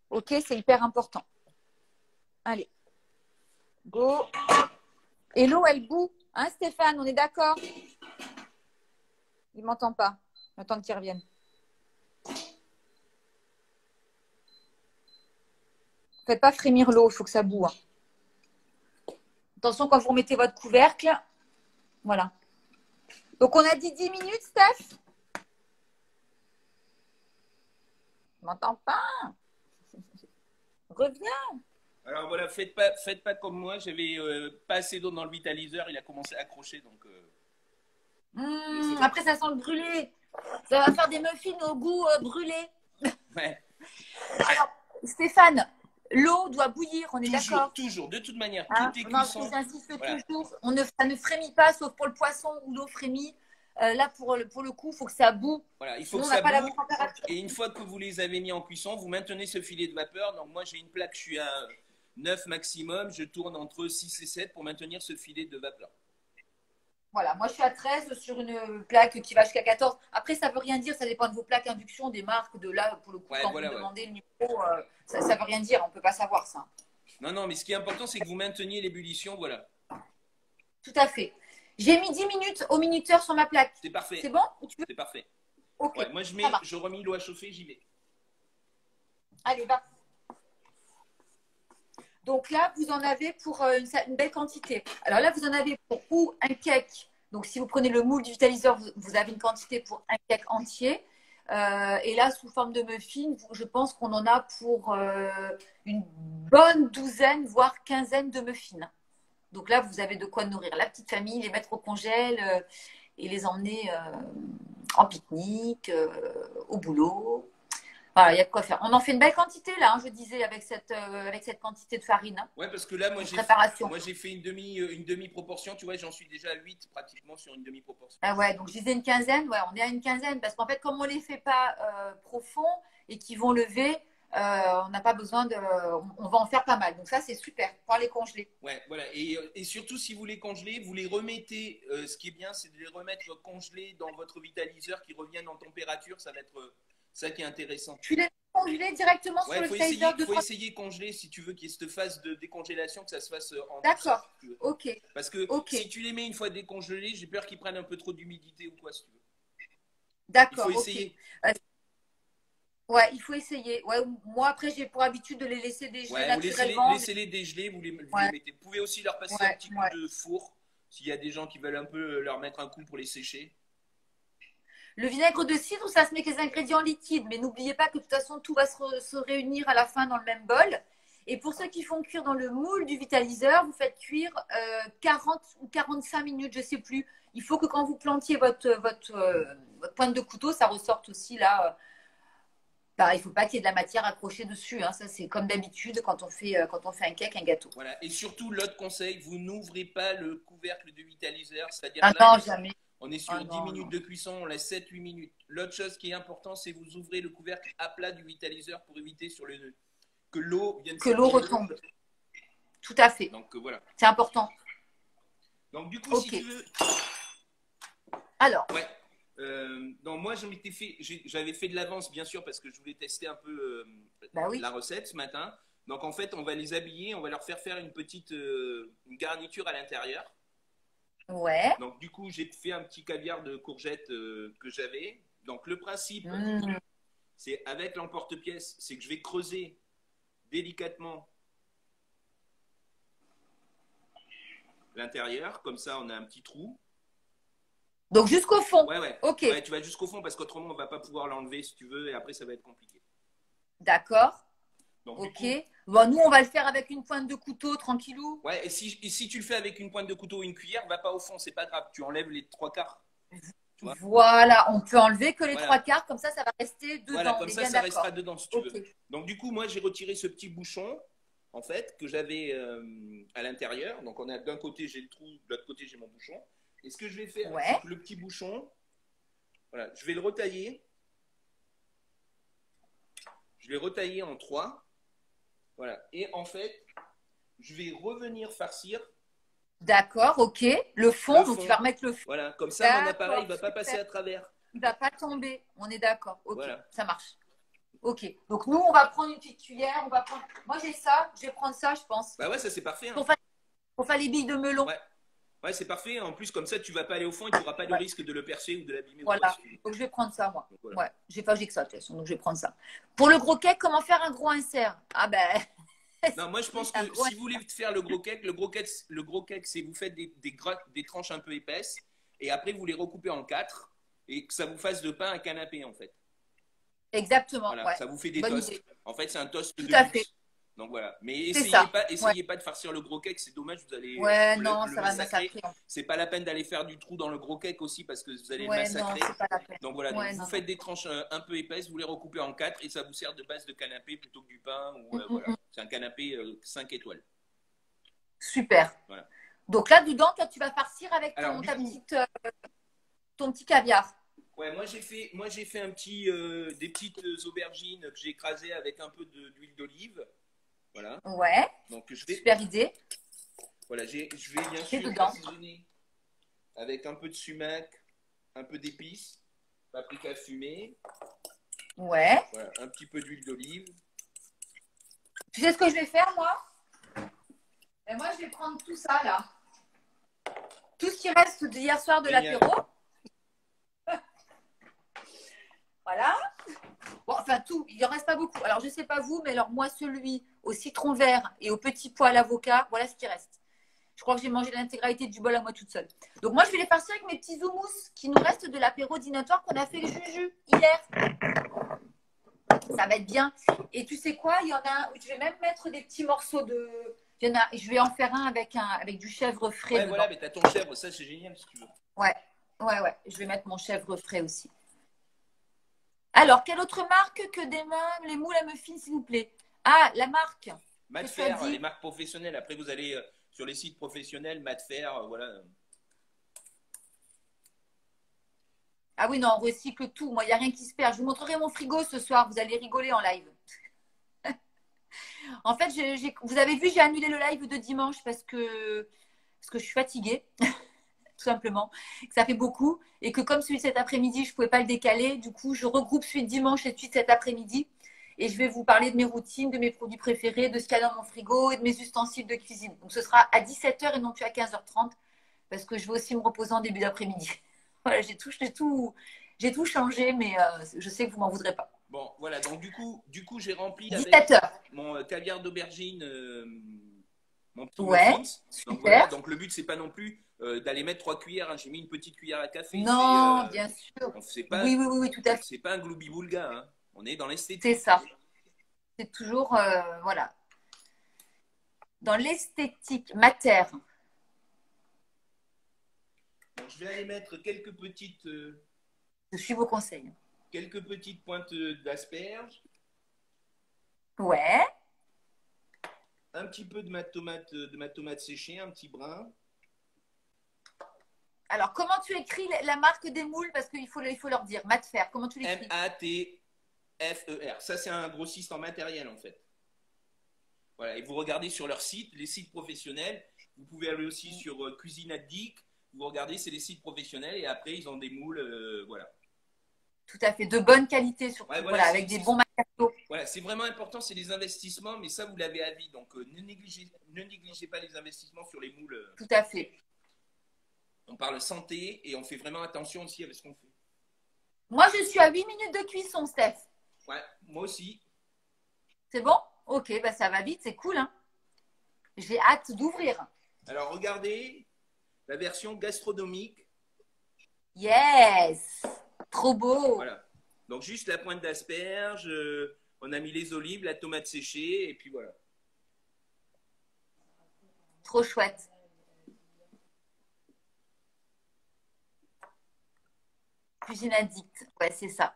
Ok, c'est hyper important. Allez, go. Et l'eau, elle bout. Hein, Stéphane, on est d'accord? Il ne m'entend pas. J'attends qu'il revienne. Faites pas frémir l'eau, il faut que ça boue. Hein. Attention, quand vous remettez votre couvercle, voilà. Donc, on a dit 10 minutes, Steph? Tu m'entends pas? Reviens. Alors voilà, faites pas comme moi. J'avais pas assez d'eau dans le vitaliseur. Il a commencé à accrocher. Donc, après, ça sent le brûlé. Ça va faire des muffins au goût brûlé. Ouais. Alors, Stéphane, l'eau doit bouillir, on est d'accord? Toujours, de toute manière, Hein, toutes les non, cuissons. j'insiste Voilà. toujours. Ça ne frémit pas, sauf pour le poisson où l'eau frémit. Là, pour le coup, il faut que ça boue. Voilà, il faut Sinon, que on n'a ça pas la boue. bonne température. Et une fois que vous les avez mis en cuisson, vous maintenez ce filet de vapeur. Donc moi, j'ai une plaque, je suis à 9 maximum. Je tourne entre 6 et 7 pour maintenir ce filet de vapeur. Voilà, moi je suis à 13 sur une plaque qui va jusqu'à 14. Après, ça ne veut rien dire, ça dépend de vos plaques induction, des marques, de là, pour le coup, Ouais, quand voilà, vous ouais. demandez le numéro, ça ne veut rien dire, on ne peut pas savoir ça. Non, non, mais ce qui est important, c'est que vous mainteniez l'ébullition, voilà. Tout à fait. J'ai mis 10 minutes au minuteur sur ma plaque. C'est parfait. C'est bon ou tu veux... C'est parfait. Ok. Ouais, moi, je remis l'eau à chauffer, j'y vais. Allez, va. Donc là, vous en avez pour une belle quantité. Alors là, vous en avez pour ou un cake. Donc si vous prenez le moule du vitaliseur, vous avez une quantité pour un cake entier. Et là, sous forme de muffin, je pense qu'on en a pour une bonne douzaine, voire quinzaine de muffins. Donc là, vous avez de quoi nourrir la petite famille, les mettre au congèle et les emmener en pique-nique, au boulot. Voilà, il y a de quoi faire. On en fait une belle quantité là, hein, je disais, avec cette quantité de farine. Hein, ouais, parce que là, moi, j'ai fait une demi-proportion. Tu vois, j'en suis déjà à 8 pratiquement sur une demi-proportion. Ah ouais, donc je disais une quinzaine. Ouais, on est à une quinzaine parce qu'en fait, comme on ne les fait pas profonds et qu'ils vont lever, on n'a pas besoin de. On va en faire pas mal. Donc ça, c'est super pour les congeler. Ouais, voilà. Et surtout, si vous les congelez, vous les remettez. Ce qui est bien, c'est de les remettre congelés dans votre vitaliseur qui reviennent en température. Ça va être ça qui est intéressant. Tu les congeler directement sur le vitaliseur de 3. Il faut essayer congeler si tu veux qu'il y ait cette phase de décongélation, que ça se fasse en. D'accord. Si ok. Parce que si tu les mets une fois décongelés, j'ai peur qu'ils prennent un peu trop d'humidité ou quoi, si tu veux. D'accord. Il faut essayer. Ouais, il faut essayer. Ouais, moi, après, j'ai pour habitude de les laisser dégeler naturellement. Laissez-les dégeler, vous les mettez. Vous pouvez aussi leur passer un petit coup de four, s'il y a des gens qui veulent un peu leur mettre un coup pour les sécher. Le vinaigre de cidre, ça se met avec les ingrédients liquides, mais n'oubliez pas que de toute façon, tout va se réunir à la fin dans le même bol. Et pour ceux qui font cuire dans le moule du vitaliseur, vous faites cuire 40 ou 45 minutes, je ne sais plus. Il faut que quand vous plantiez votre pointe de couteau, ça ressorte aussi là. Bah, il ne faut pas qu'il y ait de la matière accrochée dessus. Hein. Ça, c'est comme d'habitude quand on fait un cake, un gâteau. Voilà. Et surtout, l'autre conseil, vous n'ouvrez pas le couvercle du vitaliseur. C'est-à-dire non, jamais. On est sur 10 minutes de cuisson, on laisse 7-8 minutes. L'autre chose qui est importante, c'est vous ouvrez le couvercle à plat du vitaliseur pour éviter que l'eau vienne. Que l'eau retombe. Tout à fait. Donc voilà. C'est important. Donc du coup, si tu veux. Alors. Ouais. Donc moi, j'avais fait de l'avance, bien sûr, parce que je voulais tester un peu la recette ce matin. Donc en fait, on va les habiller, on va leur faire une petite une garniture à l'intérieur. Ouais. Donc du coup, j'ai fait un petit caviar de courgettes que j'avais. Donc le principe, c'est avec l'emporte-pièce, c'est que je vais creuser délicatement l'intérieur, comme ça on a un petit trou. Donc jusqu'au fond. Ouais. Ok. Ouais, tu vas jusqu'au fond parce qu'autrement on va pas pouvoir l'enlever si tu veux et après ça va être compliqué. D'accord. Donc, ok. Bon, nous on va le faire avec une pointe de couteau, tranquillou. Ouais, et si tu le fais avec une pointe de couteau ou une cuillère, va pas au fond, c'est pas grave. Tu enlèves les 3/4. Voilà, on peut enlever que les 3/4, comme ça va rester dedans. Voilà, comme ça restera dedans si tu veux. Donc du coup, moi j'ai retiré ce petit bouchon, en fait, que j'avais à l'intérieur. Donc on a d'un côté j'ai le trou, de l'autre côté j'ai mon bouchon. Et ce que je vais faire, c'est que le petit bouchon, voilà, je vais le retailler. Je vais retailler en 3. Voilà. Et en fait, je vais revenir farcir. D'accord, ok. Le fond, donc tu vas remettre le fond. Voilà, comme ça, mon appareil ne va pas passer à travers. Il ne va pas tomber, on est d'accord. Ok, ça marche. Ok, donc nous, on va prendre une petite cuillère. Moi, j'ai ça, je vais prendre ça, je pense. Bah ouais, ça c'est parfait. Hein. Pour faire les billes de melon. Ouais, c'est parfait. En plus, comme ça, tu ne vas pas aller au fond et tu n'auras pas le risque de le percer ou de l'abîmer. Voilà, donc je vais prendre ça, moi. Donc, voilà. Ouais, j'ai que ça, de toute façon, donc je vais prendre ça. Pour le gros cake, comment faire un gros insert? Ah ben… Non, moi je pense que si vous voulez faire le gros cake, c'est vous faites des tranches un peu épaisses et après vous les recoupez en 4 et que ça vous fasse de pain un canapé en fait. Exactement. Voilà, ça vous fait des toasts. En fait, c'est un toast de luxe. Donc voilà. Mais Ouais. essayez pas de farcir le gros cake, c'est dommage, vous allez Ouais, non, le ça va me massacrer. massacrer. C'est pas la peine d'aller faire du trou dans le gros cake aussi parce que vous allez le Ouais, non, massacrer. c'est pas la peine. Donc voilà, donc Ouais, vous non, non. faites des tranches un peu épaisses, vous les recoupez en 4 et ça vous sert de base de canapé plutôt que du pain. Ou, voilà. Mm. C'est un canapé 5 étoiles. Super. Voilà. Donc là, dedans, toi, tu vas farcir avec Alors du coup, ton petit caviar. ouais, moi j'ai fait des petites aubergines que j'ai écrasées avec un peu d'huile d'olive. Voilà. Ouais, Donc super idée. voilà, je vais bien C'est sûr dedans. assaisonner avec un peu de sumac, un peu d'épices, paprika fumé, Ouais. voilà, un petit peu d'huile d'olive. Tu sais ce que je vais faire, moi? Et moi, je vais prendre tout ça, là. Tout ce qui reste d'hier soir de Génial. l'apéro. Voilà. Bon, enfin, tout. Il n'en reste pas beaucoup. Alors, je ne sais pas vous, mais alors, moi, celui au citron vert et au petit pois à l'avocat, voilà ce qui reste. Je crois que j'ai mangé l'intégralité du bol à moi toute seule. Donc, moi, je vais les farcir avec mes petits houmous qui nous restent de l'apéro dînatoire qu'on a fait le juju hier. Ça va être bien. Et tu sais quoi? Il y en a. Je vais même mettre des petits morceaux de. Il y en a. Je vais en faire un avec du chèvre frais Ouais, dedans. voilà, mais t'as ton chèvre, ça c'est génial si tu veux. Ouais, ouais. Je vais mettre mon chèvre frais aussi. Alors, quelle autre marque que les moules à muffins, s'il vous plaît? Ah, la marque. Qu'est-ce que ça Matfer, les dit? marques professionnelles. Après, vous allez sur les sites professionnels, Matfer, voilà. Ah oui, non, on recycle tout. Moi, il n'y a rien qui se perd. Je vous montrerai mon frigo ce soir. Vous allez rigoler en live. En fait, vous avez vu, j'ai annulé le live de dimanche parce que je suis fatiguée, tout simplement. Ça fait beaucoup. Et que comme celui de cet après-midi, je ne pouvais pas le décaler. Du coup, je regroupe celui de dimanche et celui de cet après-midi. Et je vais vous parler de mes routines, de mes produits préférés, de ce qu'il y a dans mon frigo et de mes ustensiles de cuisine. Donc, ce sera à 17h et non plus à 15h30 parce que je vais aussi me reposer en début d'après-midi. Voilà, j'ai tout changé, mais je sais que vous m'en voudrez pas. Bon, voilà, donc du coup j'ai rempli avec 17h. mon caviar d'aubergine, mon petit Ouais, muffins. Donc voilà, super. donc le but c'est pas non plus d'aller mettre 3 cuillères, hein. J'ai mis une petite cuillère à café, Non, bien sûr. Oui, tout à fait. c'est pas un gloubi-boulga, hein. On est dans C'est l'esthétique. ça. C'est toujours, voilà, dans l'esthétique matère. Donc, je vais aller mettre Je suis vos conseils. quelques petites pointes d'asperges, Ouais. un petit peu de ma tomate séchée, un petit brin. Alors, comment tu écris la marque des moules? Parce qu'il faut leur dire. Matfer, comment tu l'écris? Matfer. Ça, c'est un grossiste en matériel, en fait. Voilà, et vous regardez sur leur site, les sites professionnels. Vous pouvez aller aussi sur Cuisine Addict. Vous regardez, c'est les sites professionnels. Et après, ils ont des moules, voilà. Tout à fait. De bonne qualité, surtout. Ouais, Voilà, avec des bons matériaux. Voilà, c'est vraiment important, c'est les investissements, mais ça, vous l'avez à vie. Donc, ne négligez pas les investissements sur les moules. Tout à fait. On parle santé et on fait vraiment attention aussi avec ce qu'on fait. Moi, je suis à 8 minutes de cuisson, Steph. Ouais, moi aussi. C'est bon? Ok, bah ça va vite, c'est cool. Hein, j'ai hâte d'ouvrir. Alors, regardez la version gastronomique. Yes! Trop beau! Voilà. Donc, juste la pointe d'asperge, on a mis les olives, la tomate séchée, et puis voilà. Trop chouette. Cuisine addict, ouais, c'est ça.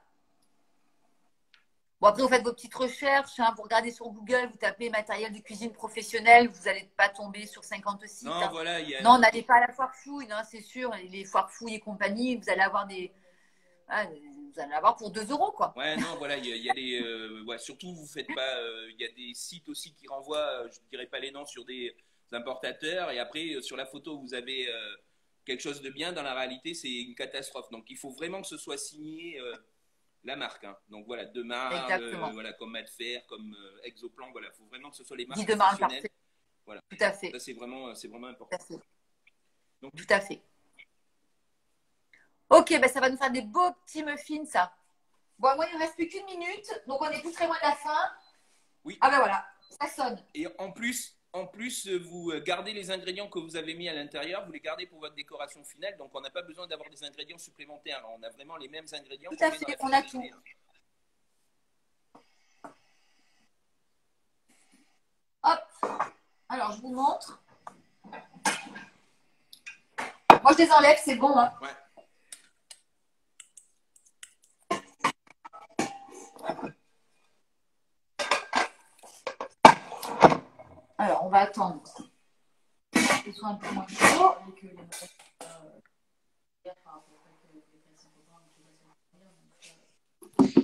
Bon, après, vous faites vos petites recherches, hein, vous regardez sur Google, vous tapez matériel de cuisine professionnelle, vous n'allez pas tomber sur 50 sites. Non, hein. voilà. Non, n'allez pas à la foire fouille, non, c'est sûr. Les foires fouilles et compagnie, vous allez avoir vous allez avoir pour 2 euros, quoi. Ouais, non, voilà, il y a des. Ouais, surtout, vous faites pas. Il y a des sites aussi qui renvoient, je ne dirais pas les noms, sur des importateurs. Et après, sur la photo, vous avez quelque chose de bien. Dans la réalité, c'est une catastrophe. Donc, il faut vraiment que ce soit signé la marque. Hein. Donc, voilà, de Marle, voilà, comme Matfer, comme Exoplan. Voilà, il faut vraiment que ce soit les marques professionnelles. Voilà. Tout à fait. Ça, c'est vraiment important. Tout à fait. Donc, tout à fait. Ok, ben ça va nous faire des beaux petits muffins, ça. Bon, moi, il ne me reste plus qu'une minute, donc on est plus très loin de la fin. Oui. Ah ben voilà, ça sonne. Et en plus, vous gardez les ingrédients que vous avez mis à l'intérieur, vous les gardez pour votre décoration finale, donc on n'a pas besoin d'avoir des ingrédients supplémentaires. On a vraiment les mêmes ingrédients. Tout à fait, on a tout. je vous montre. Moi, je les enlève, c'est bon. Hein. Ouais. Alors, on va attendre qu'ils soient un peu moins chauds.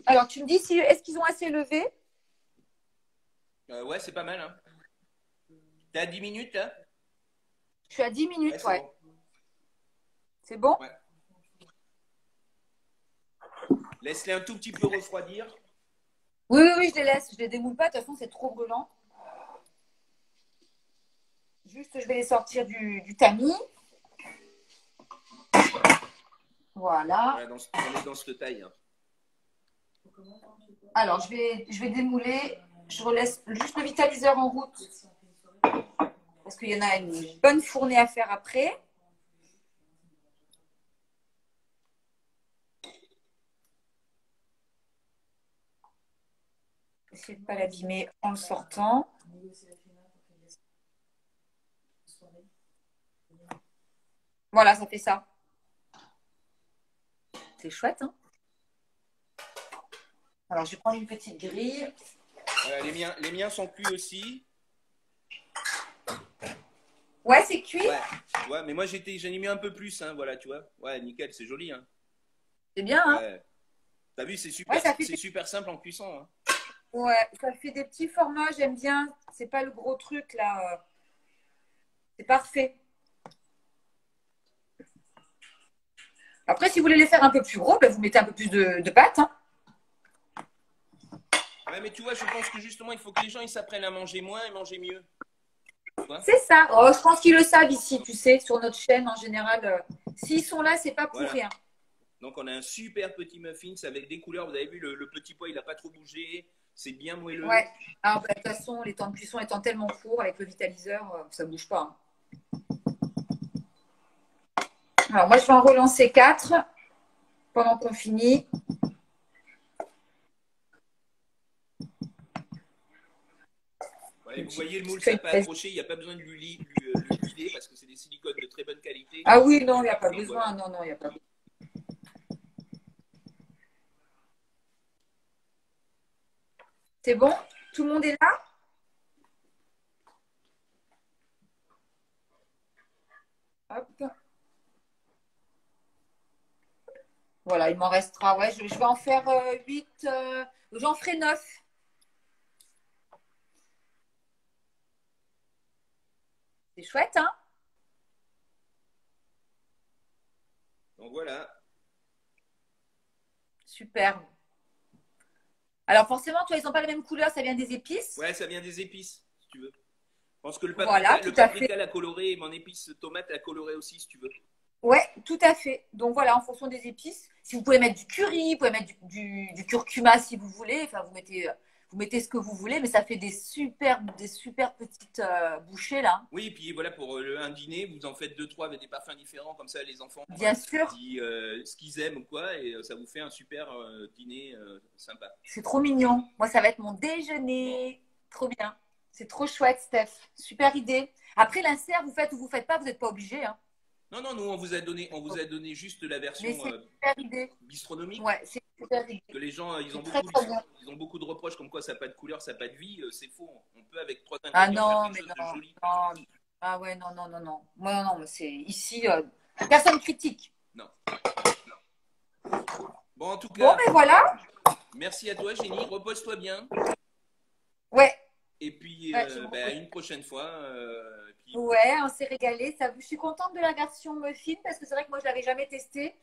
Alors, tu me dis, si, est-ce qu'ils ont assez levé? Ouais, c'est pas mal. Hein. T'es à 10 minutes, là? Je suis à 10 minutes, ouais. Bon. C'est bon? Ouais. Laisse-les un tout petit peu refroidir. Oui, je les laisse. Je les démoule pas. De toute façon, c'est trop brûlant. Juste, je vais les sortir du tamis. Voilà. On est dans cette taille. Hein. Alors, je vais démouler. Je relaisse juste le vitaliseur en route. Parce qu'il y en a une bonne fournée à faire après. Essayez de ne pas l'abîmer en le sortant. Voilà, ça fait ça. C'est chouette, hein? Alors, je vais prendre une petite grille. Les miens sont cuits aussi. Ouais, c'est cuit. Ouais, mais moi j'en ai mis un peu plus, hein, voilà, tu vois. Ouais, nickel, c'est joli. Hein. C'est bien, hein? Ouais. T'as vu, c'est super simple en cuisson. Hein. Ouais, ça fait des petits formats, j'aime bien. C'est pas le gros truc là. C'est parfait. Après, si vous voulez les faire un peu plus gros, ben, vous mettez un peu plus de pâte. Hein. Ouais, mais tu vois, je pense que justement, il faut que les gens ils s'apprennent à manger moins et manger mieux. C'est ça. Oh, je pense qu'ils le savent ici, tu sais, sur notre chaîne en général. S'ils sont là, c'est pas pour rien. Donc, on a un super petit muffins avec des couleurs. Vous avez vu, le petit pois, il n'a pas trop bougé. C'est bien moelleux. Ouais. Alors, de toute façon, les temps de cuisson étant tellement courts, avec le vitaliseur, ça ne bouge pas. Hein. Alors, moi, je vais en relancer 4 pendant qu'on finit. Ouais, vous voyez, le moule, ça n'a pas accroché. Il n'y a pas besoin de l'huiler parce que c'est des silicones de très bonne qualité. Ah oui, non, il n'y a pas besoin. Voilà. Non, il n'y a pas besoin. C'est bon? Tout le monde est là? Hop. Voilà, il m'en restera. Ouais, je vais en faire 8. J'en ferai 9. C'est chouette, hein? Donc voilà. Superbe. Alors forcément, toi, ils n'ont pas la même couleur, ça vient des épices. Ouais, ça vient des épices, si tu veux. Je pense que le paprika l'a coloré et mon épice tomate l'a coloré aussi, si tu veux. Ouais, tout à fait. Donc voilà, en fonction des épices. Si vous pouvez mettre du curry, vous pouvez mettre du curcuma si vous voulez. Enfin, vous mettez ce que vous voulez, mais ça fait des super petites bouchées là. Oui, et puis voilà, pour un dîner, vous en faites 2-3 avec des parfums différents, comme ça les enfants bien sûr disent ce qu'ils aiment ou quoi, et ça vous fait un super dîner sympa. C'est trop mignon. Moi, ça va être mon déjeuner. Bon. Trop bien. C'est trop chouette, Steph. Super idée. Après, l'insert, vous faites ou vous faites pas, vous n'êtes pas obligé. Hein. Non, nous, on vous a donné juste la version bistronomique. Ouais, c'est super idée. Que les gens, ils ont beaucoup de reproches comme quoi ça n'a pas de couleur, ça n'a pas de vie. C'est faux. On peut avec 3 ingrédients faire quelque chose de joli. Non. Ah ouais, non. Moi, non, mais c'est ici, personne critique. Non. Bon, en tout cas. Bon, mais voilà. Merci à toi, Jenny. Repose-toi bien. Ouais. Et puis, une prochaine fois. Ouais, on s'est régalé. Je suis contente de la version muffin parce que c'est vrai que moi, je ne l'avais jamais testé.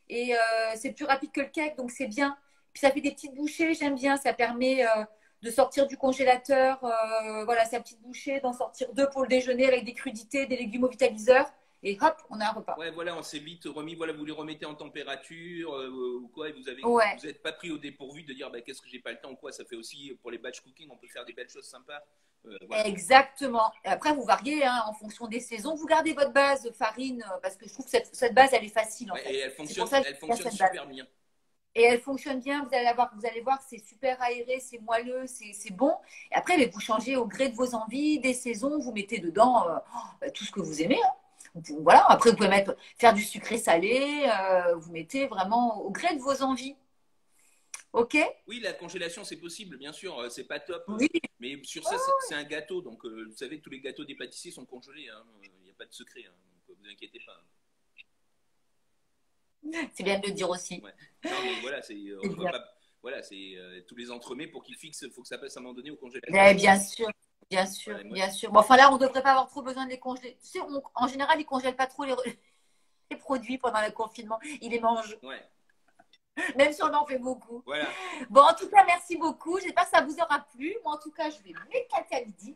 Et c'est plus rapide que le cake, donc c'est bien. Puis ça fait des petites bouchées, j'aime bien. Ça permet de sortir du congélateur, voilà, sa petite bouchée, d'en sortir 2 pour le déjeuner avec des crudités, des légumes au vitaliseur. Et hop, on a un repas. Ouais, voilà, on s'est vite remis. Voilà, vous les remettez en température ou quoi, et vous n'êtes pas pris au dépourvu de dire qu'est-ce que j'ai pas le temps ou quoi. Ça fait aussi pour les batch cooking, on peut faire des belles choses sympas. Voilà. Exactement. Et après, vous variez en fonction des saisons. Vous gardez votre base farine parce que je trouve que cette base, elle est facile. En fait. Et elle fonctionne super bien. Et elle fonctionne bien. Vous allez voir que c'est super aéré, c'est moelleux, c'est bon. Et après, vous changez au gré de vos envies, des saisons, vous mettez dedans tout ce que vous aimez. Hein. Voilà. Après, vous pouvez faire du sucré salé. Vous mettez vraiment au gré de vos envies. OK? Oui, la congélation, c'est possible, bien sûr. C'est pas top. Oui. Mais sur ça, c'est un gâteau. Donc, vous savez, tous les gâteaux des pâtissiers sont congelés. Il n'y a pas de secret. Donc, vous inquiétez pas. C'est bien de le dire aussi. Ouais. Non, mais voilà, voilà, c'est tous les entremets pour qu'ils fixent. Il faut que ça passe à un moment donné au congélateur. Bien sûr. Bien sûr, Ouais, bien sûr. Bon, enfin là, on ne devrait pas avoir trop besoin de les congeler. Tu sais, en général, ils ne congèlent pas trop les produits pendant le confinement. Ils les mangent. Ouais. Même si on en fait beaucoup. Voilà. Bon, en tout cas, merci beaucoup. J'espère que ça vous aura plu. Moi, en tout cas, je vais m'éclater à midi.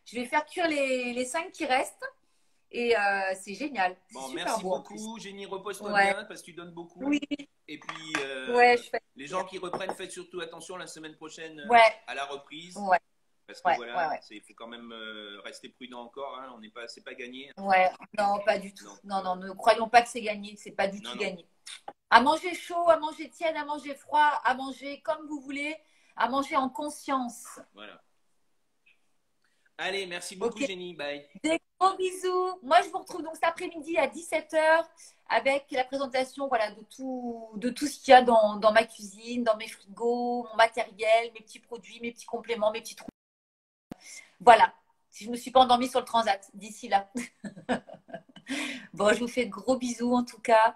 Je vais faire cuire les 5 qui restent. Et c'est génial. Bon, super merci beau, beaucoup. Jenny, repose-toi ouais. bien parce que tu donnes beaucoup. Oui. Et puis, ouais, les gens qui reprennent, faites surtout attention la semaine prochaine à la reprise. Ouais. Parce que voilà, il faut quand même rester prudent encore. Hein. C'est pas gagné. Ouais, non, pas du tout. Donc, non, ne croyons pas que c'est gagné. C'est pas du tout gagné. À manger chaud, à manger tiède, à manger froid, à manger comme vous voulez, à manger en conscience. Voilà. Allez, merci beaucoup, Jenny. Bye. Des gros bisous. Moi, je vous retrouve donc cet après-midi à 17h avec la présentation de tout ce qu'il y a dans ma cuisine, dans mes frigos, mon matériel, mes petits produits, mes petits compléments, mes petits trucs. Voilà. Si je ne me suis pas endormie sur le transat d'ici là. Bon, je vous fais de gros bisous en tout cas.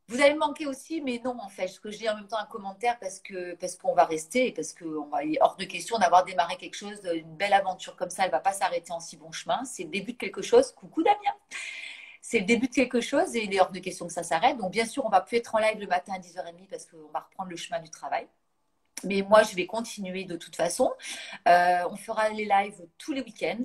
Vous allez me manquer aussi, mais non, en fait, ce que je dis en même temps un commentaire parce qu'on va rester, parce qu'on va, il est hors de question d'avoir démarré quelque chose, une belle aventure comme ça, elle ne va pas s'arrêter en si bon chemin. C'est le début de quelque chose. Coucou Damien. C'est le début de quelque chose et il est hors de question que ça s'arrête. Donc, bien sûr, on va plus être en live le matin à 10h30 parce qu'on va reprendre le chemin du travail. Mais moi, je vais continuer de toute façon. On fera les lives tous les week-ends.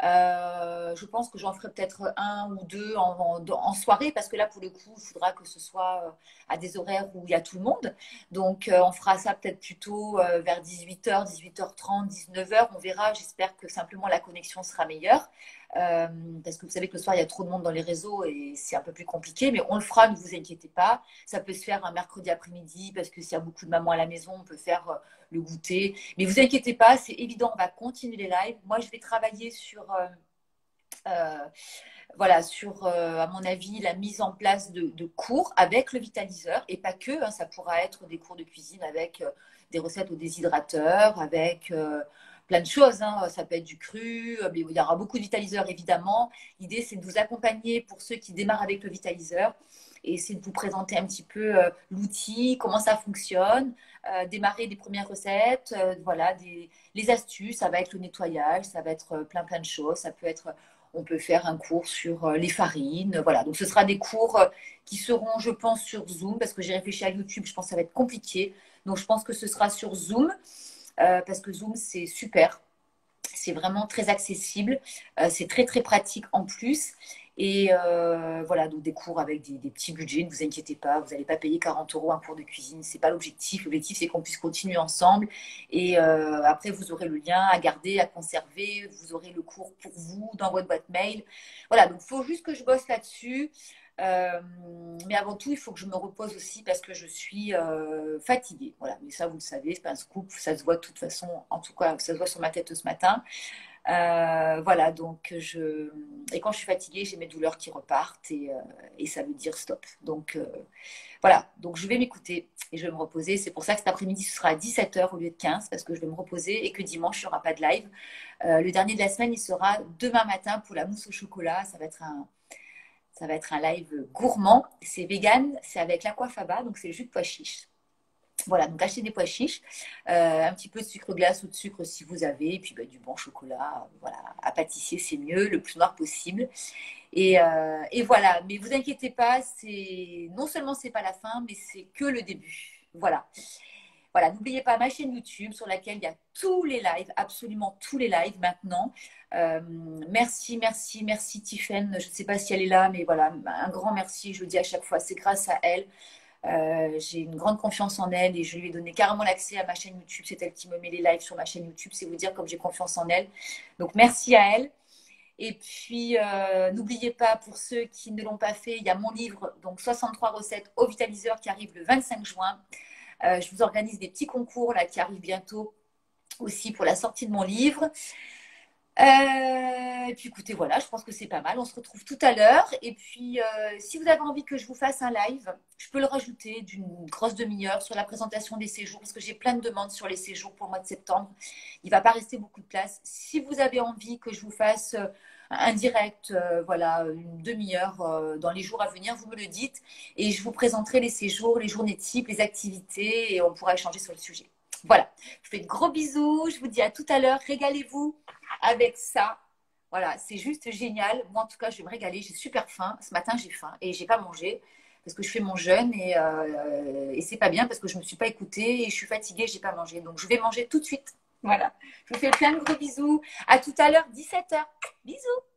Je pense que j'en ferai peut-être un ou deux en soirée parce que là, pour le coup, il faudra que ce soit à des horaires où il y a tout le monde. Donc, on fera ça peut-être plutôt vers 18h, 18h30, 19h. On verra. J'espère que simplement la connexion sera meilleure. Parce que vous savez que le soir, il y a trop de monde dans les réseaux et c'est un peu plus compliqué. Mais on le fera, ne vous inquiétez pas. Ça peut se faire un mercredi après-midi parce que s'il y a beaucoup de mamans à la maison, on peut faire le goûter. Mais vous inquiétez pas, c'est évident, on va continuer les lives. Moi, je vais travailler sur, à mon avis, la mise en place de cours avec le vitaliseur et pas que. Ça pourra être des cours de cuisine avec des recettes au déshydrateur, avec plein de choses. Ça peut être du cru, mais il y aura beaucoup de vitaliseurs évidemment. L'idée, c'est de vous accompagner pour ceux qui démarrent avec le vitaliseur et c'est de vous présenter un petit peu l'outil, comment ça fonctionne, démarrer des premières recettes, les astuces, ça va être le nettoyage, ça va être plein de choses. Ça peut être, on peut faire un cours sur les farines, voilà. Donc ce sera des cours qui seront, je pense, sur Zoom parce que j'ai réfléchi à YouTube, je pense que ça va être compliqué. Donc je pense que ce sera sur Zoom parce que Zoom c'est super. C'est vraiment très accessible, c'est très très pratique en plus. Et voilà, donc des cours avec des petits budgets, ne vous inquiétez pas, vous n'allez pas payer 40 € un cours de cuisine, c'est pas l'objectif. L'objectif, c'est qu'on puisse continuer ensemble. Et après, vous aurez le lien à garder, à conserver, vous aurez le cours pour vous dans votre boîte mail. Voilà, donc il faut juste que je bosse là-dessus. Mais avant tout, il faut que je me repose aussi parce que je suis fatiguée. Voilà, mais ça, vous le savez, c'est pas un scoop, ça se voit de toute façon, en tout cas, ça se voit sur ma tête ce matin. Voilà, donc et quand je suis fatiguée, j'ai mes douleurs qui repartent et ça veut dire stop. Donc voilà, donc je vais m'écouter et je vais me reposer. C'est pour ça que cet après-midi, ce sera à 17h au lieu de 15 parce que je vais me reposer et que dimanche, il n'y aura pas de live. Le dernier de la semaine, il sera demain matin pour la mousse au chocolat. Ça va être un live gourmand. C'est vegan, c'est avec l'aquafaba, donc c'est le jus de pois chiche. Voilà, donc achetez des pois chiches, un petit peu de sucre glace ou de sucre si vous avez, et puis du bon chocolat. Voilà, à pâtissier, c'est mieux, le plus noir possible. Et voilà, mais vous inquiétez pas, non seulement c'est pas la fin, mais c'est que le début. Voilà. Voilà, n'oubliez pas ma chaîne YouTube sur laquelle il y a tous les lives, absolument tous les lives maintenant. Merci Tiffaine. Je ne sais pas si elle est là, mais voilà, un grand merci, je le dis à chaque fois, c'est grâce à elle. J'ai une grande confiance en elle et je lui ai donné carrément l'accès à ma chaîne YouTube. C'est elle qui me met les lives sur ma chaîne YouTube. C'est vous dire comme j'ai confiance en elle. Donc merci à elle. Et puis n'oubliez pas, pour ceux qui ne l'ont pas fait, il y a mon livre donc 63 recettes au Vitaliseur qui arrive le 25 juin. Je vous organise des petits concours là qui arrivent bientôt aussi pour la sortie de mon livre. Et puis écoutez, voilà, je pense que c'est pas mal. On se retrouve tout à l'heure. Et puis, si vous avez envie que je vous fasse un live, je peux le rajouter d'une grosse demi-heure sur la présentation des séjours, parce que j'ai plein de demandes sur les séjours pour le mois de septembre. Il ne va pas rester beaucoup de place. Si vous avez envie que je vous fasse un direct, voilà, une demi-heure dans les jours à venir, vous me le dites. Et je vous présenterai les séjours, les journées types, les activités, et on pourra échanger sur le sujet. Voilà, je vous fais de gros bisous. Je vous dis à tout à l'heure. Régalez-vous avec ça. Voilà, c'est juste génial. Moi, en tout cas, je vais me régaler. J'ai super faim. Ce matin, j'ai faim et j'ai pas mangé parce que je fais mon jeûne et c'est pas bien parce que je me suis pas écoutée et je suis fatiguée, j'ai pas mangé. Donc, je vais manger tout de suite. Voilà. Je vous fais plein de gros bisous. À tout à l'heure, 17h. Bisous.